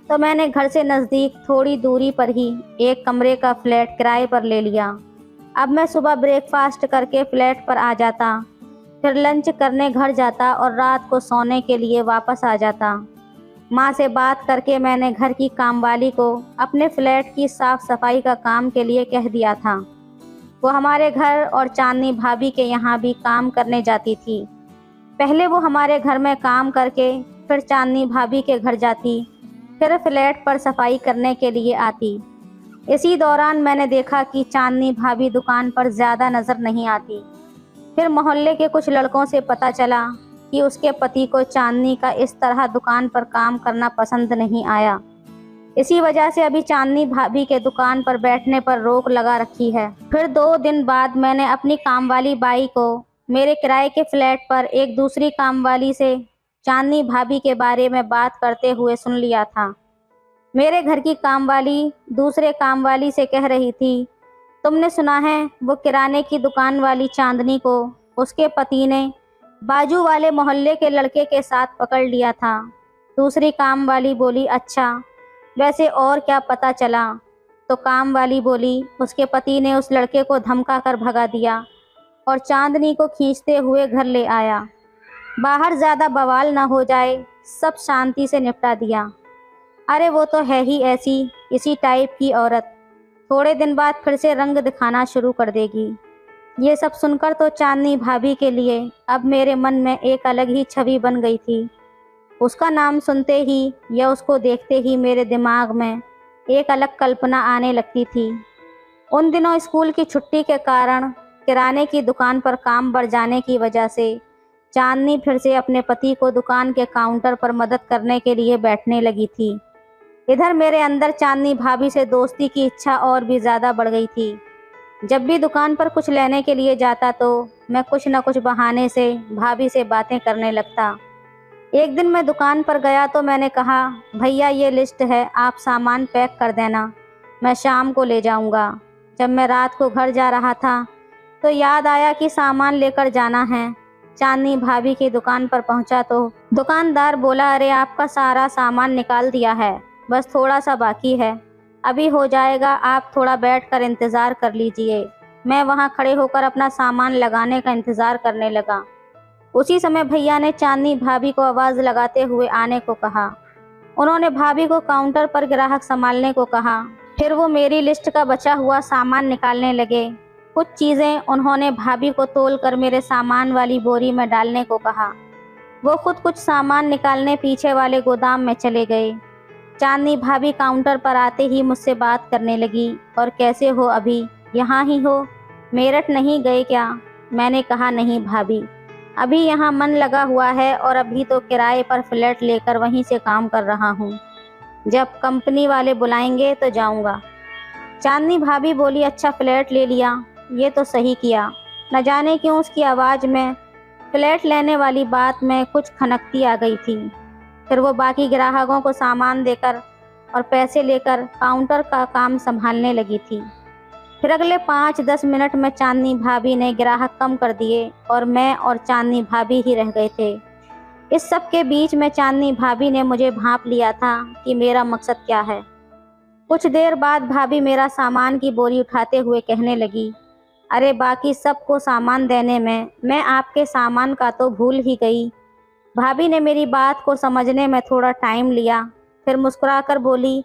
तो मैंने घर से नज़दीक थोड़ी दूरी पर ही एक कमरे का फ्लैट किराए पर ले लिया। अब मैं सुबह ब्रेकफास्ट करके फ्लैट पर आ जाता फिर लंच करने घर जाता और रात को सोने के लिए वापस आ जाता। माँ से बात करके मैंने घर की कामवाली को अपने फ्लैट की साफ सफाई का काम के लिए कह दिया था। वो हमारे घर और चांदनी भाभी के यहाँ भी काम करने जाती थी। पहले वो हमारे घर में काम करके फिर चांदनी भाभी के घर जाती, फिर फ्लैट पर सफाई करने के लिए आती। इसी दौरान मैंने देखा कि चांदनी भाभी दुकान पर ज़्यादा नज़र नहीं आती। फिर मोहल्ले के कुछ लड़कों से पता चला कि उसके पति को चांदनी का इस तरह दुकान पर काम करना पसंद नहीं आया। इसी वजह से अभी चांदनी भाभी के दुकान पर बैठने पर रोक लगा रखी है। फिर 2 दिन बाद मैंने अपनी कामवाली बाई को मेरे किराए के फ्लैट पर एक दूसरी कामवाली से चांदनी भाभी के बारे में बात करते हुए सुन लिया था। मेरे घर की कामवाली दूसरे कामवाली से कह रही थी, तुमने सुना है वो किराने की दुकान वाली चांदनी को उसके पति ने बाजू वाले मोहल्ले के लड़के के साथ पकड़ लिया था। दूसरी कामवाली बोली, अच्छा वैसे और क्या पता चला? तो कामवाली बोली, उसके पति ने उस लड़के को धमका कर भगा दिया और चांदनी को खींचते हुए घर ले आया। बाहर ज़्यादा बवाल न हो जाए, सब शांति से निपटा दिया। अरे वो तो है ही ऐसी इसी टाइप की औरत, थोड़े दिन बाद फिर से रंग दिखाना शुरू कर देगी। ये सब सुनकर तो चांदनी भाभी के लिए अब मेरे मन में एक अलग ही छवि बन गई थी। उसका नाम सुनते ही या उसको देखते ही मेरे दिमाग में एक अलग कल्पना आने लगती थी। उन दिनों स्कूल की छुट्टी के कारण किराने की दुकान पर काम बढ़ जाने की वजह से चांदनी फिर से अपने पति को दुकान के काउंटर पर मदद करने के लिए बैठने लगी थी। इधर मेरे अंदर चांदनी भाभी से दोस्ती की इच्छा और भी ज़्यादा बढ़ गई थी। जब भी दुकान पर कुछ लेने के लिए जाता तो मैं कुछ न कुछ बहाने से भाभी से बातें करने लगता। एक दिन मैं दुकान पर गया तो मैंने कहा, भैया ये लिस्ट है, आप सामान पैक कर देना, मैं शाम को ले जाऊंगा। जब मैं रात को घर जा रहा था तो याद आया कि सामान लेकर जाना है। चांदनी भाभी की दुकान पर पहुंचा तो दुकानदार बोला, अरे आपका सारा सामान निकाल दिया है, बस थोड़ा सा बाकी है, अभी हो जाएगा, आप थोड़ा बैठकर इंतज़ार कर लीजिए। मैं वहां खड़े होकर अपना सामान लगाने का इंतज़ार करने लगा। उसी समय भैया ने चांदनी भाभी को आवाज़ लगाते हुए आने को कहा। उन्होंने भाभी को काउंटर पर ग्राहक संभालने को कहा। फिर वो मेरी लिस्ट का बचा हुआ सामान निकालने लगे। कुछ चीज़ें उन्होंने भाभी को तोलकर मेरे सामान वाली बोरी में डालने को कहा। वो खुद कुछ सामान निकालने पीछे वाले गोदाम में चले गए। चांदनी भाभी काउंटर पर आते ही मुझसे बात करने लगी, और कैसे हो, अभी यहाँ ही हो, मेरठ नहीं गए क्या? मैंने कहा, नहीं भाभी, अभी यहाँ मन लगा हुआ है और अभी तो किराए पर फ्लैट लेकर वहीं से काम कर रहा हूँ, जब कंपनी वाले बुलाएंगे तो जाऊँगा। चांदनी भाभी बोली, अच्छा फ्लैट ले लिया, ये तो सही किया। न जाने क्यों उसकी आवाज़ में फ्लैट लेने वाली बात में कुछ खनकती आ गई थी। फिर वो बाकी ग्राहकों को सामान देकर और पैसे लेकर काउंटर का काम संभालने लगी थी। फिर अगले 5-10 मिनट में चांदनी भाभी ने ग्राहक कम कर दिए और मैं और चांदनी भाभी ही रह गए थे। इस सब के बीच में चांदनी भाभी ने मुझे भांप लिया था कि मेरा मकसद क्या है। कुछ देर बाद भाभी मेरा सामान की बोरी उठाते हुए कहने लगी, अरे बाकी सबको सामान देने में मैं आपके सामान का तो भूल ही गई। भाभी ने मेरी बात को समझने में थोड़ा टाइम लिया, फिर मुस्कुराकर बोली,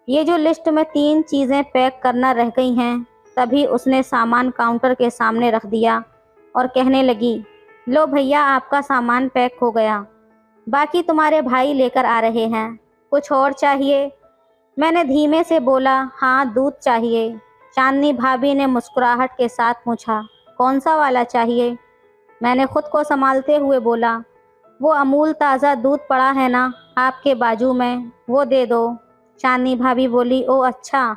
ये जो लिस्ट में 3 चीज़ें पैक करना रह गई हैं। तभी उसने सामान काउंटर के सामने रख दिया और कहने लगी, लो भैया, आपका सामान पैक हो गया, बाकी तुम्हारे भाई लेकर आ रहे हैं। कुछ और चाहिए? मैंने धीमे से बोला, हाँ दूध चाहिए। चांदनी भाभी ने मुस्कुराहट के साथ पूछा, कौन सा वाला चाहिए? मैंने खुद को संभालते हुए बोला, वो अमूल ताज़ा दूध पड़ा है ना आपके बाजू में, वो दे दो। चांदनी भाभी बोली, ओ अच्छा,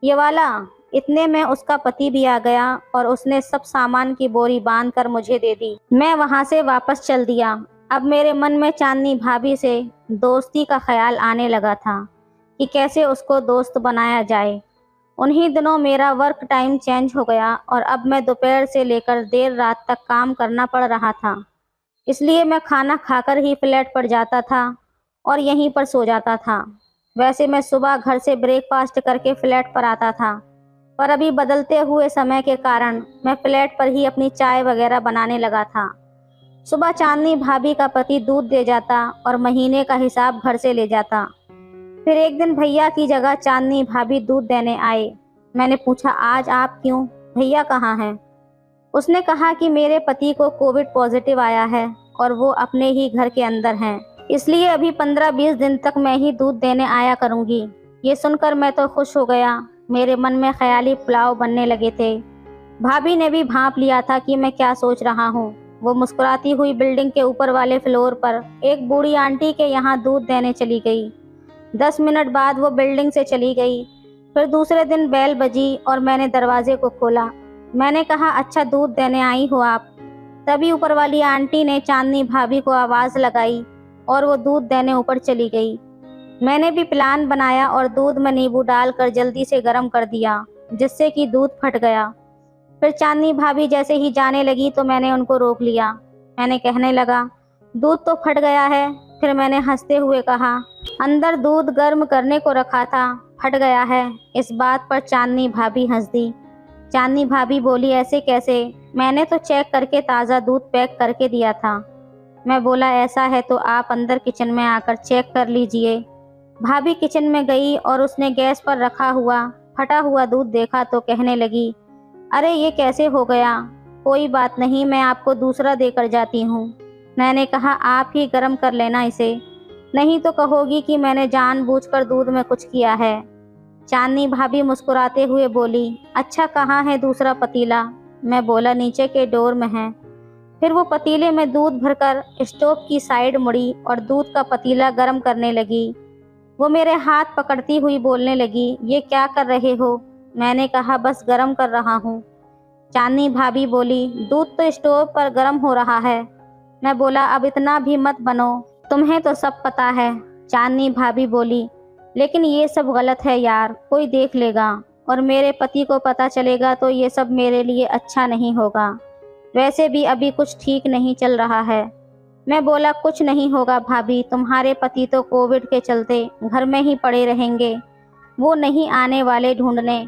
ये वाला। इतने में उसका पति भी आ गया और उसने सब सामान की बोरी बांधकर मुझे दे दी। मैं वहाँ से वापस चल दिया। अब मेरे मन में चांदनी भाभी से दोस्ती का ख्याल आने लगा था कि कैसे उसको दोस्त बनाया जाए। उन्हीं दिनों मेरा वर्क टाइम चेंज हो गया और अब मैं दोपहर से लेकर देर रात तक काम करना पड़ रहा था। इसलिए मैं खाना खाकर ही फ्लैट पर जाता था और यहीं पर सो जाता था। वैसे मैं सुबह घर से ब्रेकफास्ट करके फ्लैट पर आता था, पर अभी बदलते हुए समय के कारण मैं फ्लैट पर ही अपनी चाय वगैरह बनाने लगा था। सुबह चांदनी भाभी का पति दूध दे जाता और महीने का हिसाब घर से ले जाता। फिर एक दिन भैया की जगह चांदनी भाभी दूध देने आए। मैंने पूछा, आज आप क्यों, भैया कहाँ हैं? उसने कहा कि मेरे पति को कोविड पॉजिटिव आया है और वो अपने ही घर के अंदर हैं, इसलिए अभी 15-20 दिन तक मैं ही दूध देने आया करूँगी। ये सुनकर मैं तो खुश हो गया। मेरे मन में ख्याली पुलाव बनने लगे थे। भाभी ने भी भांप लिया था कि मैं क्या सोच रहा हूँ। वो मुस्कुराती हुई बिल्डिंग के ऊपर वाले फ्लोर पर एक बूढ़ी आंटी के यहाँ दूध देने चली गई। 10 मिनट बाद वो बिल्डिंग से चली गई। फिर दूसरे दिन बेल बजी और मैंने दरवाजे को खोला। मैंने कहा, अच्छा दूध देने आई हो आप? तभी ऊपर वाली आंटी ने चांदनी भाभी को आवाज़ लगाई और वो दूध देने ऊपर चली गई। मैंने भी प्लान बनाया और दूध में नींबू डालकर जल्दी से गर्म कर दिया, जिससे कि दूध फट गया। फिर चांदनी भाभी जैसे ही जाने लगी तो मैंने उनको रोक लिया। मैंने कहने लगा, दूध तो फट गया है। फिर मैंने हंसते हुए कहा, अंदर दूध गर्म करने को रखा था, फट गया है। इस बात पर चांदनी भाभी हंस दी। चांदनी भाभी बोली, ऐसे कैसे? मैंने तो चेक करके ताज़ा दूध पैक करके दिया था। मैं बोला, ऐसा है तो आप अंदर किचन में आकर चेक कर लीजिए। भाभी किचन में गई और उसने गैस पर रखा हुआ फटा हुआ दूध देखा तो कहने लगी, अरे ये कैसे हो गया? कोई बात नहीं, मैं आपको दूसरा देकर जाती हूँ। मैंने कहा, आप ही गर्म कर लेना इसे, नहीं तो कहोगी कि मैंने जानबूझकर दूध में कुछ किया है। चांदनी भाभी मुस्कुराते हुए बोली, अच्छा कहाँ है दूसरा पतीला? मैं बोला, नीचे के डोर में है। फिर वो पतीले में दूध भरकर स्टोव की साइड मुड़ी और दूध का पतीला गर्म करने लगी। वो मेरे हाथ पकड़ती हुई बोलने लगी, ये क्या कर रहे हो? मैंने कहा, बस गर्म कर रहा हूँ। चांदनी भाभी बोली, दूध तो स्टोव पर गर्म हो रहा है। मैं बोला, अब इतना भी मत बनो, तुम्हें तो सब पता है। चांदनी भाभी बोली, लेकिन ये सब गलत है यार, कोई देख लेगा और मेरे पति को पता चलेगा तो ये सब मेरे लिए अच्छा नहीं होगा। वैसे भी अभी कुछ ठीक नहीं चल रहा है। मैं बोला, कुछ नहीं होगा भाभी, तुम्हारे पति तो कोविड के चलते घर में ही पड़े रहेंगे, वो नहीं आने वाले ढूंढने,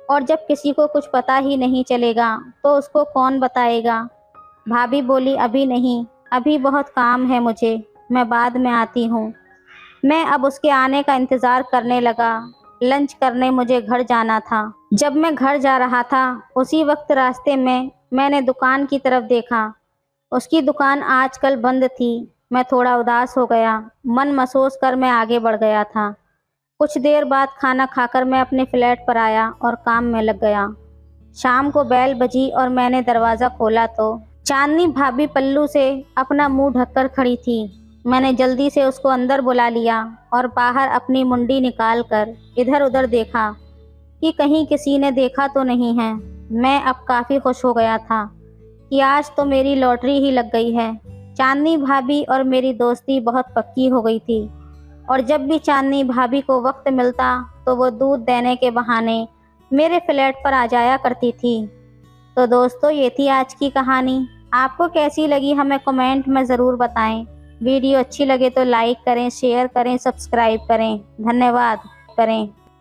और जब किसी को कुछ पता ही नहीं चलेगा तो उसको कौन बताएगा। भाभी बोली, अभी नहीं, अभी बहुत काम है मुझे, मैं बाद में आती हूँ। मैं अब उसके आने का इंतज़ार करने लगा। लंच करने मुझे घर जाना था। जब मैं घर जा रहा था उसी वक्त रास्ते में मैंने दुकान की तरफ देखा। उसकी दुकान आजकल बंद थी। मैं थोड़ा उदास हो गया। मन महसूस कर मैं आगे बढ़ गया था। कुछ देर बाद खाना खाकर मैं अपने फ्लैट पर आया और काम में लग गया। शाम को बेल बजी और मैंने दरवाज़ा खोला तो चांदनी भाभी पल्लू से अपना मुंह ढककर खड़ी थी। मैंने जल्दी से उसको अंदर बुला लिया और बाहर अपनी मुंडी निकालकर इधर उधर देखा कि कहीं किसी ने देखा तो नहीं है। मैं अब काफ़ी खुश हो गया था कि आज तो मेरी लॉटरी ही लग गई है। चांदनी भाभी और मेरी दोस्ती बहुत पक्की हो गई थी और जब भी चांदनी भाभी को वक्त मिलता तो वो दूध देने के बहाने मेरे फ्लैट पर आ जाया करती थी। तो दोस्तों, ये थी आज की कहानी। आपको कैसी लगी हमें कमेंट में ज़रूर बताएं। वीडियो अच्छी लगे तो लाइक करें, शेयर करें, सब्सक्राइब करें। धन्यवाद करें।